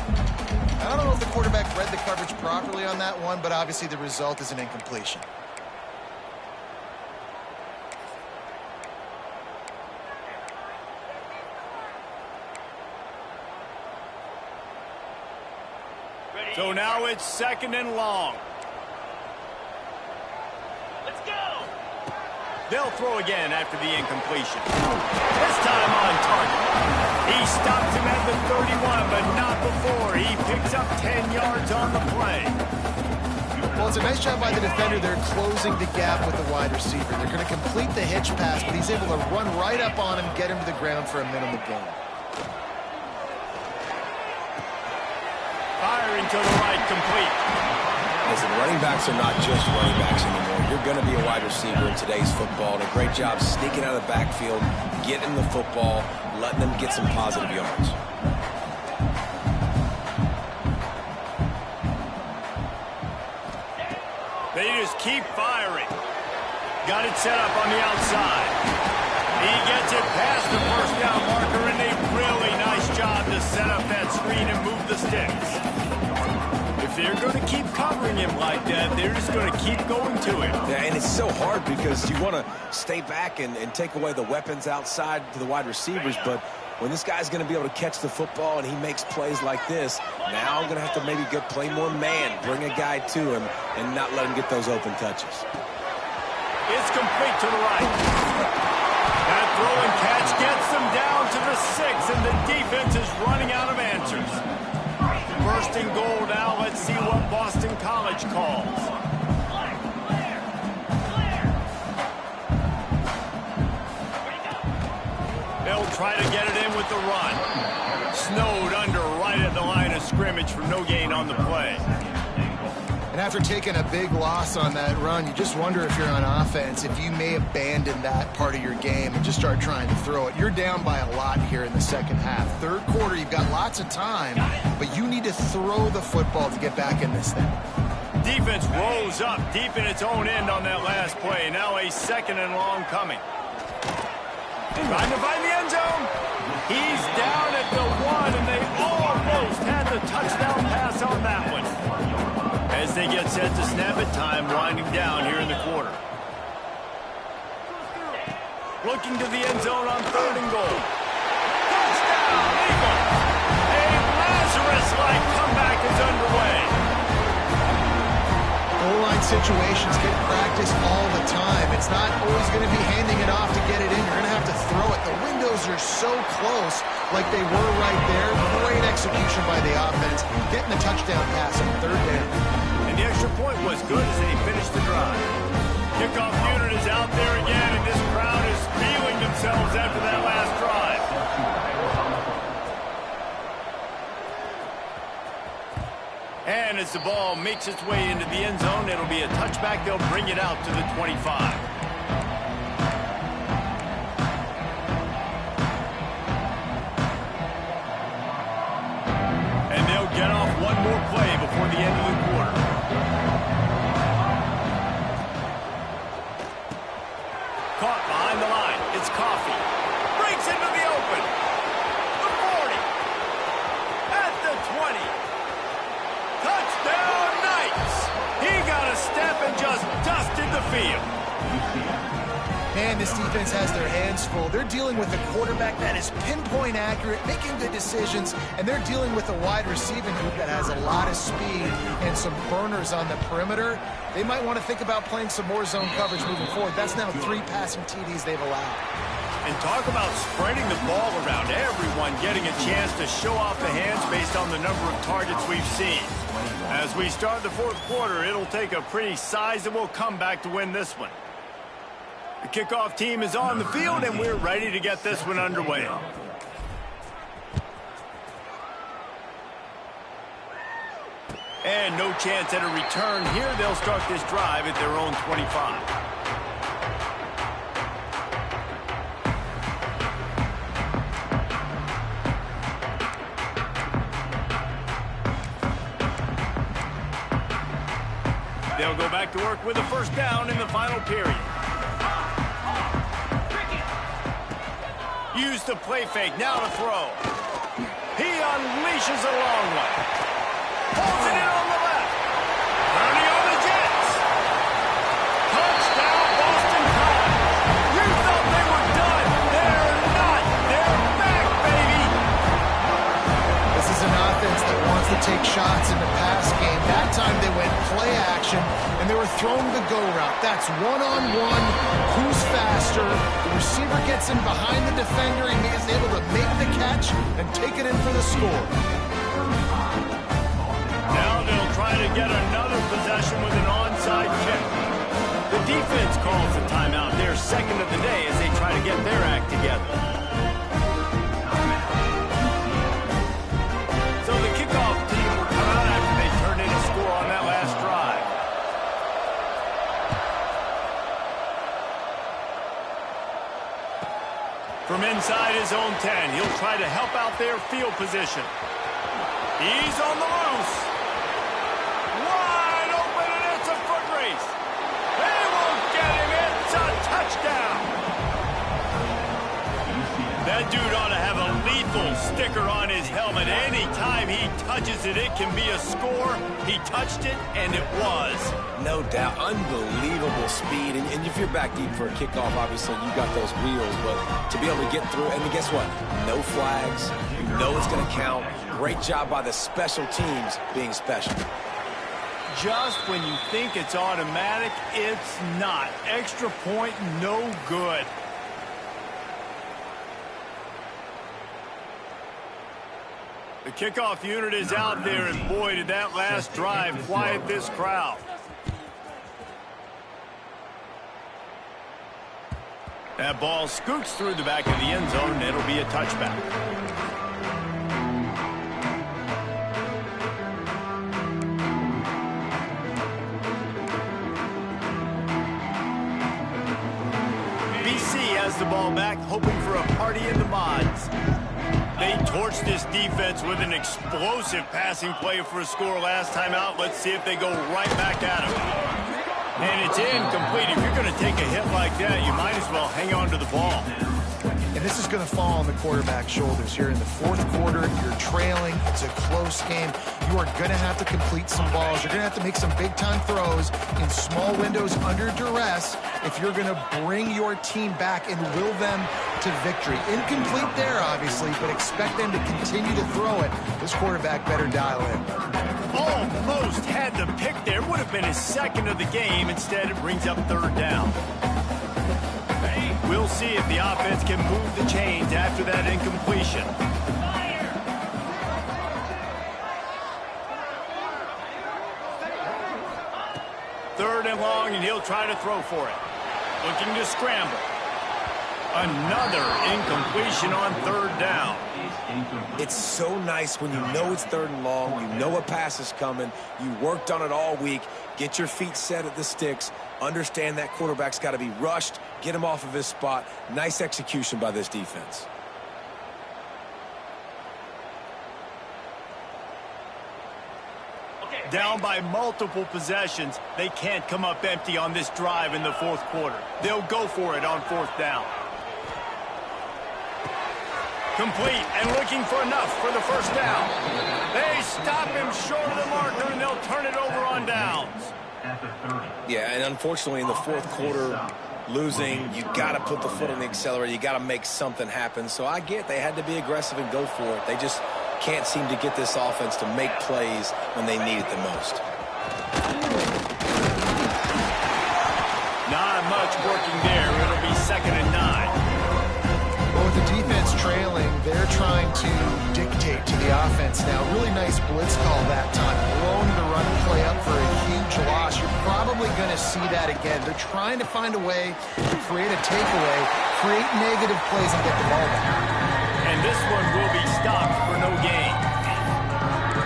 I don't know if the quarterback read the coverage properly on that one, but obviously the result is an incompletion. So now it's 2nd and long. Let's go. They'll throw again after the incompletion. This time on target. He stops him at the 31, but not before. He picks up 10 yards on the play. Well, it's a nice job by the defender. They're closing the gap with the wide receiver. They're going to complete the hitch pass, but he's able to run right up on him, get him to the ground for a minimum gain. Firing to the right, complete. Listen, running backs are not just running backs anymore. You're going to be a wide receiver in today's football. And a great job sneaking out of the backfield, getting the football, letting them get some positive yards. They just keep firing. Got it set up on the outside. He gets it past the first down marker, and a really nice job to set up that screen and move the sticks. If they're going to keep covering him like that, they're just going to keep going to him. Yeah, and it's so hard because you want to stay back and take away the weapons outside to the wide receivers, but when this guy's going to be able to catch the football and he makes plays like this, now I'm going to have to maybe play more man, bring a guy to him, and not let him get those open touches. It's complete to the right. That throw and catch gets them down to the 6, and the defense is running out of answers. 1st and goal now. Let's see what Boston College calls. They'll try to get it in with the run. Snowed under right at the line of scrimmage for no gain on the play. And after taking a big loss on that run, you just wonder if you're on offense, if you may abandon that part of your game and just start trying to throw it. You're down by a lot here in the second half. 3rd quarter, you've got lots of time, but you need to throw the football to get back in this thing. Defense rolls up deep in its own end on that last play. Now a 2nd and long coming. Trying to find the end zone. He's down at the 1, and they almost had the touchdown pass on that one. As they get set to snap it, time winding down here in the quarter. Looking to the end zone on 3rd and goal. Touchdown, Eagle! A Lazarus-like comeback is underway. Goal line situations get practiced all the time. It's not always going to be handing it off to get it in. You're going to have to throw it. The windows are so close, like they were right there. Great execution by the offense, getting the touchdown pass on 3rd down. And the extra point was good as they finished the drive. Kickoff unit is out there again, and this crowd is feeling themselves after that last drive. And as the ball makes its way into the end zone, it'll be a touchback. They'll bring it out to the 25. And they'll get off one more play before the end of the quarter. Caught behind the line. It's Coffee. Breaks into the open. The 40. At the 20. Touchdown, Knights! He got a step and just dusted the field. Man, this defense has their hands full. They're dealing with a quarterback that is pinpoint accurate, making good decisions, and they're dealing with a wide receiving group that has a lot of speed and some burners on the perimeter. They might want to think about playing some more zone coverage moving forward. That's now 3 passing TDs they've allowed. And talk about spreading the ball around. Everyone getting a chance to show off the hands based on the number of targets we've seen. As we start the 4th quarter, it'll take a pretty sizable comeback to win this one. The kickoff team is on the field, and we're ready to get this one underway. And no chance at a return here. They'll start this drive at their own 25. They'll go back to work with a 1st down in the final period. Use the play fake, now to throw. He unleashes a long one. Pulls it in on the left. Turning on the Jets. Touchdown, Boston College. You thought they were done. They're not. They're back, baby. This is an offense that wants to take shots in the pass game. That time they went play action, and they were throwing the go route. That's one-on-one. Who's faster? The receiver gets in behind the defender, and he is able to make the catch and take it in for the score. Now they'll try to get another possession with an onside kick. The defense calls a timeout, their second of the day, as they try to get their act together. So the kickoff team will come out after they turned in a score on that last drive. From inside his own 10, he'll try to help out their field position. He's on the loose. Wide open, and it's a foot race. They won't get him. It's a touchdown. That dude ought to have a lethal sticker on his helmet. Anytime he touches it, it can be a score. He touched it, and it was. No doubt. Unbelievable speed. And if you're back deep for a kickoff, obviously you got those wheels. But to be able to get through, and guess what? No flags. You know it's going to count. Great job by the special teams being special. Just when you think it's automatic, it's not. Extra point, no good. The kickoff unit is out there, and boy, did that last drive quiet this crowd. That ball scoots through the back of the end zone, and it'll be a touchback. BC has the ball back, hoping for a party in the mods. They torched this defense with an explosive passing play for a score last time out. Let's see if they go right back at him. And it's incomplete. If you're going to take a hit like that, you might as well hang on to the ball. And this is going to fall on the quarterback's shoulders here in the fourth quarter. You're trailing. It's a close game. You are going to have to complete some balls. You're going to have to make some big-time throws in small windows under duress if you're going to bring your team back and will them to victory. Incomplete there, obviously, but expect them to continue to throw it. This quarterback better dial in. Almost had the pick there. Would have been his second of the game. Instead, it brings up third down. We'll see if the offense can move the chains after that incompletion. Third and long, and he'll try to throw for it. Looking to scramble. Another incompletion on third down. It's so nice when you know it's third and long, you know a pass is coming, you worked on it all week, get your feet set at the sticks, understand that quarterback's got to be rushed, get him off of his spot. Nice execution by this defense. Down by multiple possessions, they can't come up empty on this drive in the fourth quarter. They'll go for it on fourth down. Complete and looking for enough for the first down. They stop him short of the marker, and they'll turn it over on downs. Yeah, and unfortunately in the fourth quarter, losing, you got to put the foot on the accelerator. You got to make something happen. So I get they had to be aggressive and go for it. They just can't seem to get this offense to make plays when they need it the most. Not much working there. It'll be 2nd and 9. Well, with the defense trailing, they're trying to dictate to the offense now. Really nice blitz call that time. Blowing the run play up for a huge loss. You're probably going to see that again. They're trying to find a way to create a takeaway, create negative plays, and get the ball back. And this one will be stopped for no gain.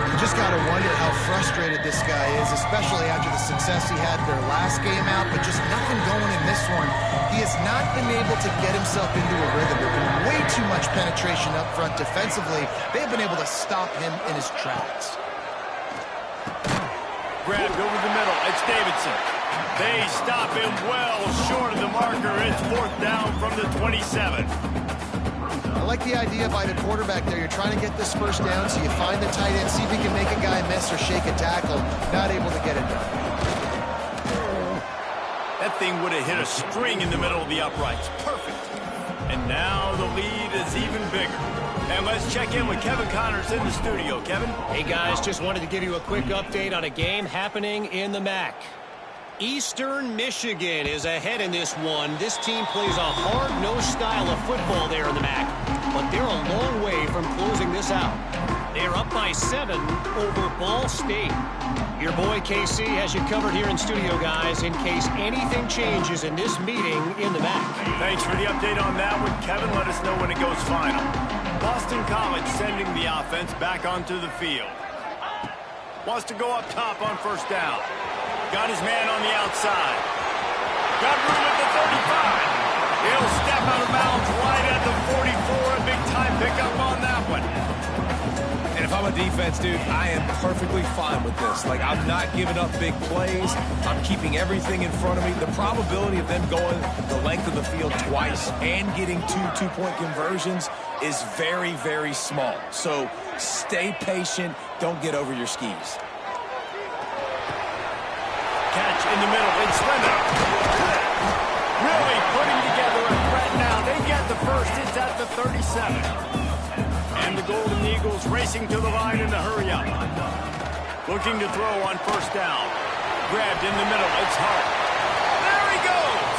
You just got to wonder how frustrated this guy is, especially after the success he had their last game out, but just nothing going in this one. He has not been able to get himself into a rhythm. There's been way too much penetration up front defensively. They've been able to stop him in his tracks. Grabbed over the middle. It's Davidson. They stop him well short of the marker. It's fourth down from the 27. I like the idea by the quarterback there. You're trying to get this first down, so you find the tight end, see if he can make a guy miss or shake a tackle. Not able to get it done. That thing would have hit a string in the middle of the uprights. Perfect. And now the lead is even bigger. And let's check in with Kevin Connors in the studio. Kevin? Hey, guys, just wanted to give you a quick update on a game happening in the MAC. Eastern Michigan is ahead in this one. This team plays a hard-nosed style of football there in the MAC, but they're a long way from closing this out. They're up by 7 over Ball State. Your boy KC has you covered here in studio, guys, in case anything changes in this meeting in the MAC. Thanks for the update on that one, Kevin. Let us know when it goes final. Boston College sending the offense back onto the field. Wants to go up top on first down. Got his man on the outside. Got room at the 35. He'll step out of bounds right at the 44. A big-time pickup on that one. And if I'm a defense, dude, I am perfectly fine with this. Like, I'm not giving up big plays. I'm keeping everything in front of me. The probability of them going the length of the field twice and getting two-point conversions is very, very small. So stay patient. Don't get over your skis. Catch in the middle. It's Swindler. Really putting together a threat now. They get the first. It's at the 37. And the Golden Eagles racing to the line in the hurry-up. Looking to throw on first down. Grabbed in the middle. It's Hart. There he goes.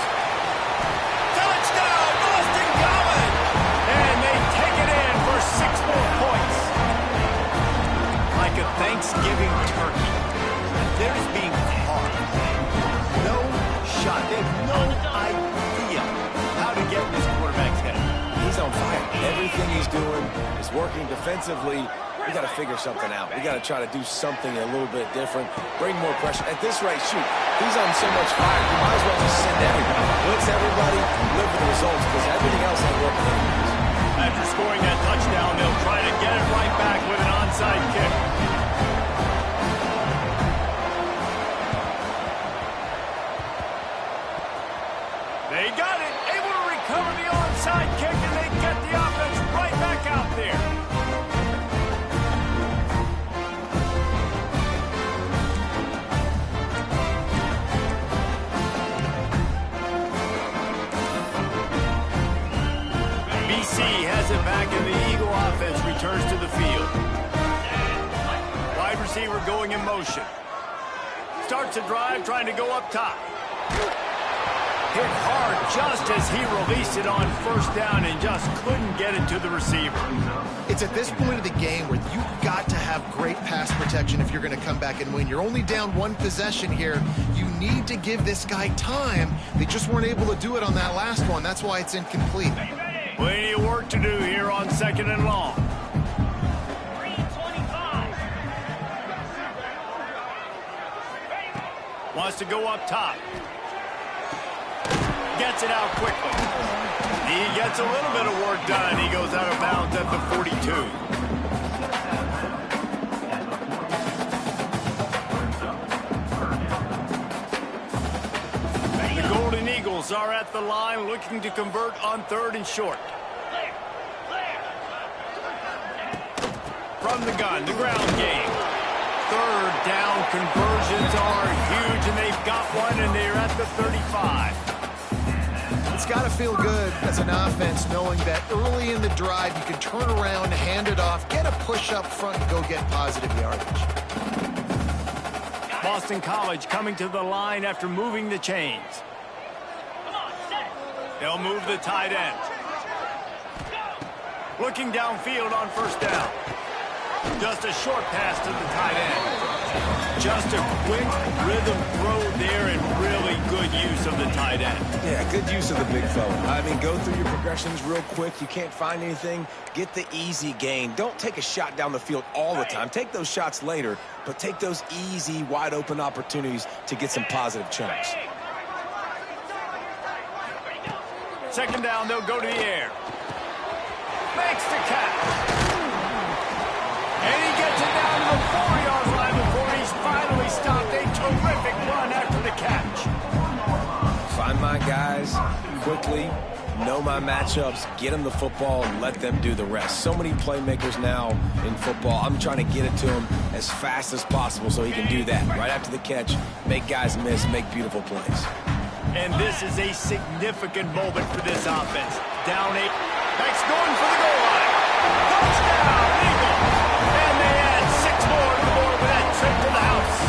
Touchdown, Boston College. And they take it in for 6 more points. Like a Thanksgiving turkey. They're just being hard. No shot. They have no idea how to get in this quarterback's head. He's on fire. Everything he's doing is working defensively. We got to figure something out. We got to try to do something a little bit different. Bring more pressure. At this rate, shoot, he's on so much fire. You might as well just send everybody. Blitz everybody, live for the results, because everything else ain't working anyways. After scoring that touchdown, they'll try to get it right back with an onside kick. They got it. Able to recover the onside kick, and they get the offense right back out there. BC has it back, and the Eagle offense returns to the field. Wide receiver going in motion. Starts a drive, trying to go up top. Hit hard just as he released it on first down and just couldn't get it to the receiver. It's at this point of the game where you've got to have great pass protection if you're going to come back and win. You're only down 1 possession here. You need to give this guy time. They just weren't able to do it on that last one. That's why it's incomplete. Plenty of work to do here on 2nd and long. Wants to go up top. Gets it out quickly. He gets a little bit of work done. He goes out of bounds at the 42. The Golden Eagles are at the line looking to convert on 3rd and short. From the gun, the ground game. 3rd down conversions are huge, and they've got one, and they're at the 35. It's got to feel good as an offense knowing that early in the drive you can turn around, hand it off, get a push up front, and go get positive yardage. Boston College coming to the line after moving the chains. They'll move the tight end. Looking downfield on first down. Just a short pass to the tight end. Just a quick rhythm throw there, and really good use of the tight end. Yeah, good use of the big fella. I mean, go through your progressions real quick. You can't find anything. Get the easy gain. Don't take a shot down the field all the time. Take those shots later, but take those easy, wide-open opportunities to get some positive chunks. 2nd down, they'll go to the air. Makes the catch. And he gets it down to the 4-yard line before he's finally stopped. A terrific run after the catch. Find my guys quickly, know my matchups, get them the football, and let them do the rest. So many playmakers now in football. I'm trying to get it to him as fast as possible so he can do that. Right after the catch, make guys miss, make beautiful plays. And this is a significant moment for this offense. Down 8. That's going for the goal line. Touchdown, Eagles. And they add 6 more to the board with that trip to the house.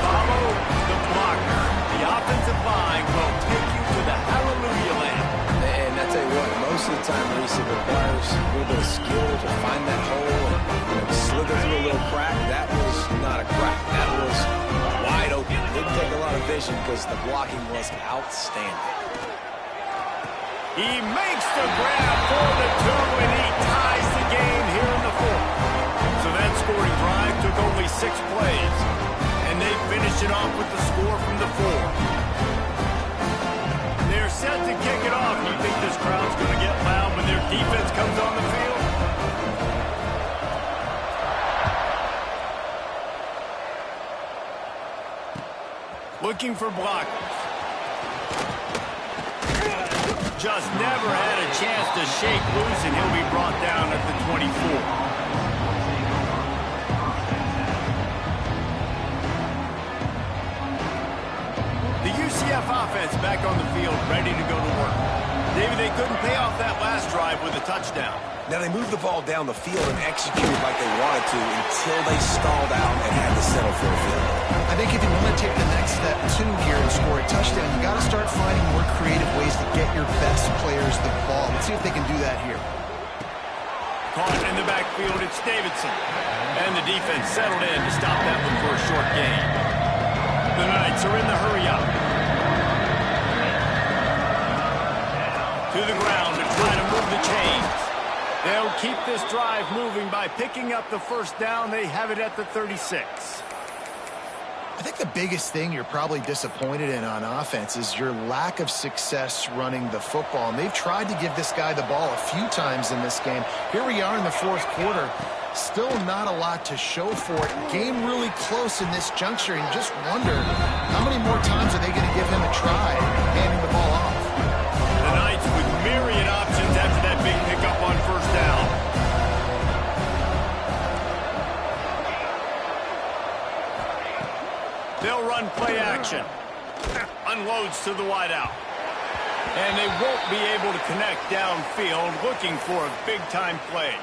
Follow the blocker. The offensive line will take you to the hallelujah land. And I tell you what, most of the time, Reese, it requires a little bit of skill to find that hole and slither through a little crack. That was not a crack. That was wide open. Didn't take a lot of vision because the blocking was outstanding. He makes the grab for the 2, and he ties the game here in the 4th. So that scoring drive took only 6 plays, and they finish it off with the score from the 4. They're set to kick it off. You think this crowd's going to get loud when their defense comes on the field? Looking for blockers. Just never had a chance to shake loose, and he'll be brought down at the 24. The UCF offense back on the field, ready to go to work. David, they couldn't pay off that last drive with a touchdown. Now, they moved the ball down the field and executed like they wanted to until they stalled out and had to settle for a field goal. I think if you want to take the next step, too, here and score a touchdown, you got to start finding more creative ways to get your best players the ball. Let's see if they can do that here. Caught in the backfield, it's Davidson. And the defense settled in to stop that one for a short gain. The Knights are in the hurry up. To the ground to try to move the chains. They'll keep this drive moving by picking up the first down. They have it at the 36. I think the biggest thing you're probably disappointed in on offense is your lack of success running the football. And they've tried to give this guy the ball a few times in this game. Here we are in the 4th quarter. Still not a lot to show for it. Game really close in this juncture. And you just wonder how many more times are they going to give him a try handing the ball off. The Knights with myriad options after that big pickup on first down. They'll run play action. Unloads to the wideout. And they won't be able to connect downfield, looking for a big-time play.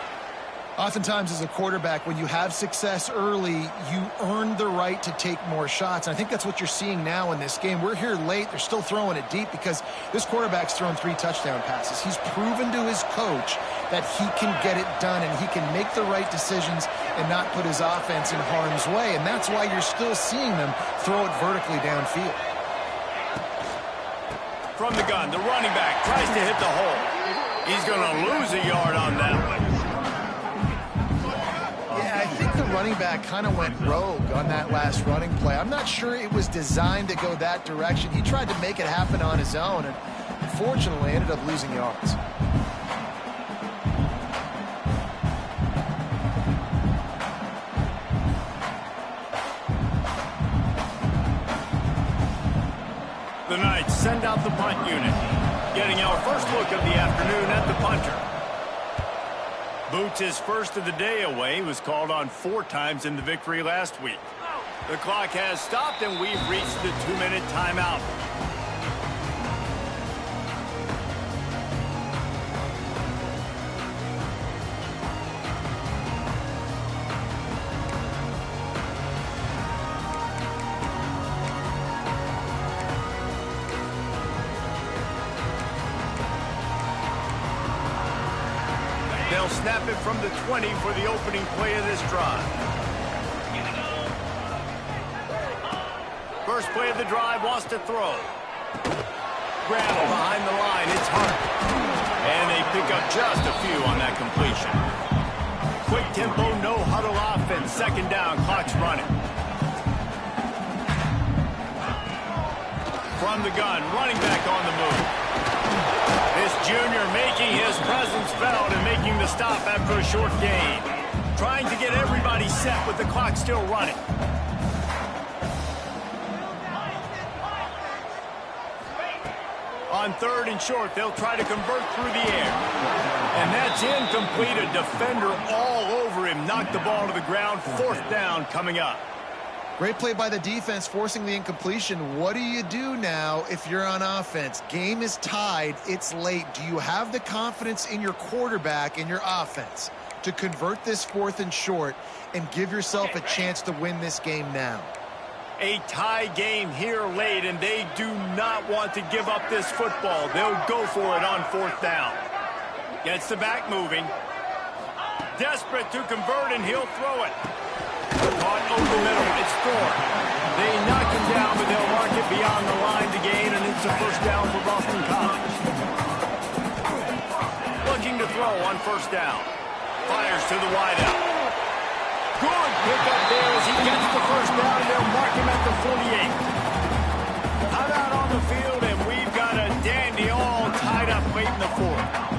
Oftentimes as a quarterback, when you have success early, you earn the right to take more shots. And I think that's what you're seeing now in this game. We're here late. They're still throwing it deep because this quarterback's thrown 3 touchdown passes. He's proven to his coach that he can get it done and he can make the right decisions and not put his offense in harm's way. And that's why you're still seeing them throw it vertically downfield. From the gun, the running back tries to hit the hole. He's going to lose a yard on that one. Yeah, I think the running back kind of went rogue on that last running play. I'm not sure it was designed to go that direction. He tried to make it happen on his own and unfortunately ended up losing yards. The Knights send out the punt unit. Getting our first look of the afternoon at the punter. Boots, his first of the day away, was called on 4 times in the victory last week. The clock has stopped and we've reached the 2-minute timeout. They'll snap it from the 20 for the opening play of this drive. First play of the drive, wants to throw. Grabble behind the line, it's Hart. And they pick up just a few on that completion. Quick tempo, no huddle offense. Second down, clock's running. From the gun, running back on the move. This junior making his presence felt and making the stop after a short gain. Trying to get everybody set with the clock still running. On 3rd and short, they'll try to convert through the air. And that's incomplete. A defender all over him. Knocked the ball to the ground. 4th down coming up. Great play by the defense, forcing the incompletion. What do you do now if you're on offense? Game is tied. It's late. Do you have the confidence in your quarterback and your offense to convert this 4th and short and give yourself a chance to win this game now? A tie game here late, and they do not want to give up this football. They'll go for it on 4th down. Gets the back moving. Desperate to convert, and he'll throw it. Caught over the middle. It's Thorne. They knock him down, but they'll mark it beyond the line to gain, and it's a 1st down for Boston College. Looking to throw on 1st down. Fires to the wideout. Good pickup there as he gets the 1st down, and they'll mark him at the 48. Time out on the field, and we've got a dandy all tied up late in the 4th.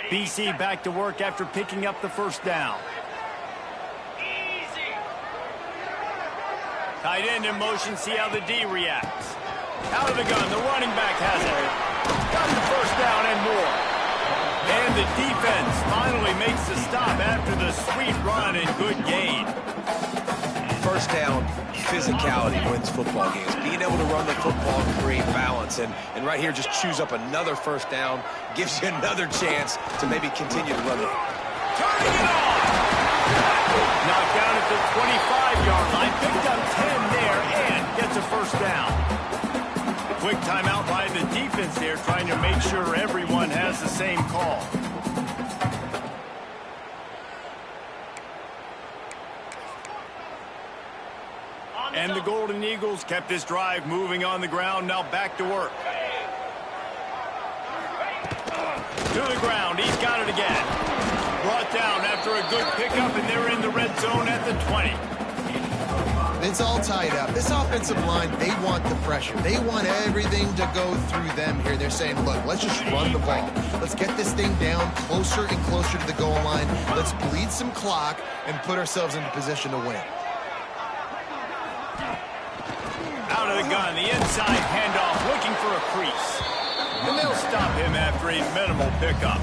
BC back to work after picking up the 1st down. Tight end in motion, see how the D reacts. Out of the gun, the running back has it. Got the 1st down and more. And the defense finally makes the stop after the sweet run and good gain. 1st down, physicality wins football games. Being able to run the football and create balance. And right here, just choose up another 1st down. Gives you another chance to maybe continue to run the... Turning it on! Knocked down at the 25-yard line. Picked up 10 there and gets a 1st down. Quick timeout by the defense there, trying to make sure everyone has the same call. And the Golden Eagles kept this drive moving on the ground. Now back to work. To the ground. He's got it again. Brought down after a good pickup, and they're in the red zone at the 20. It's all tied up. This offensive line, they want the pressure. They want everything to go through them here. They're saying, look, let's just run the ball. Let's get this thing down closer and closer to the goal line. Let's bleed some clock and put ourselves into position to win. Out of the gun, the inside handoff, looking for a crease. And they'll stop him after a minimal pickup.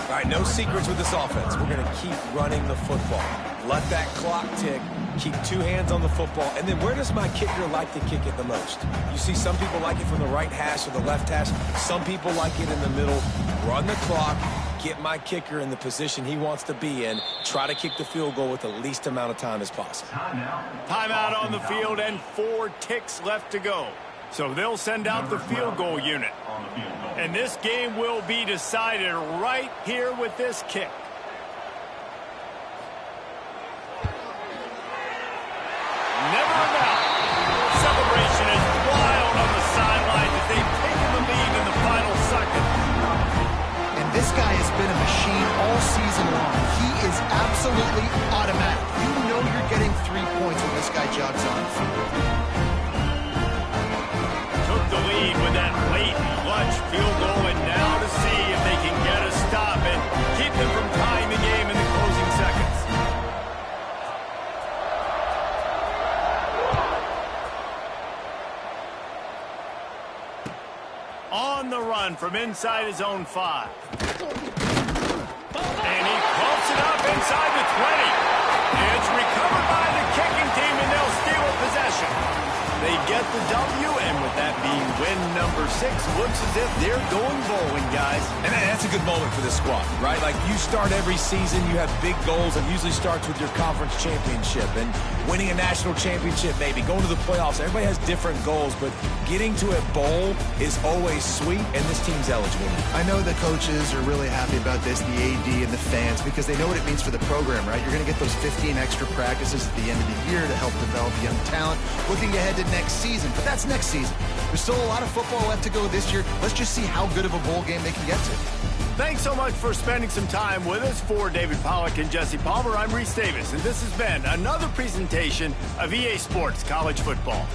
All right, no secrets with this offense. We're going to keep running the football. Let that clock tick. Keep 2 hands on the football. And then where does my kicker like to kick it the most? You see some people like it from the right hash or the left hash. Some people like it in the middle. Run the clock. Get my kicker in the position he wants to be in. Try to kick the field goal with the least amount of time as possible. Timeout on the field and 4 ticks left to go. So they'll send out the field goal unit. And this game will be decided right here with this kick. Never a doubt. Celebration is wild on the sideline as they've taken the lead in the final second. And this guy has been a machine all season long. He is absolutely automatic. You know you're getting 3 points when this guy jogs on the field. Took the lead with that late clutch field goal, and now to see if they can get a stop and keep them from tying the game in the closing seconds. On the run from inside his own 5. And he pumps it up inside the 20. It's recovered by the kicking team, and they'll steal a possession. They get the W, and with that being win number 6, looks as if they're going bowling, guys. And that's a good moment for this squad, right? Like, you start every season, you have big goals. It usually starts with your conference championship and winning a national championship, maybe going to the playoffs. Everybody has different goals, but getting to a bowl is always sweet, and this team's eligible. I know the coaches are really happy about this, the AD and the fans, because they know what it means for the program, right? You're going to get those 15 extra practices at the end of the year to help develop young talent. Looking ahead to next season, but that's next season. There's still a lot of football left to go this year. Let's just see how good of a bowl game they can get to. Thanks so much for spending some time with us. For David Pollack and Jesse Palmer, I'm Reese Davis, and this has been another presentation of EA Sports College Football.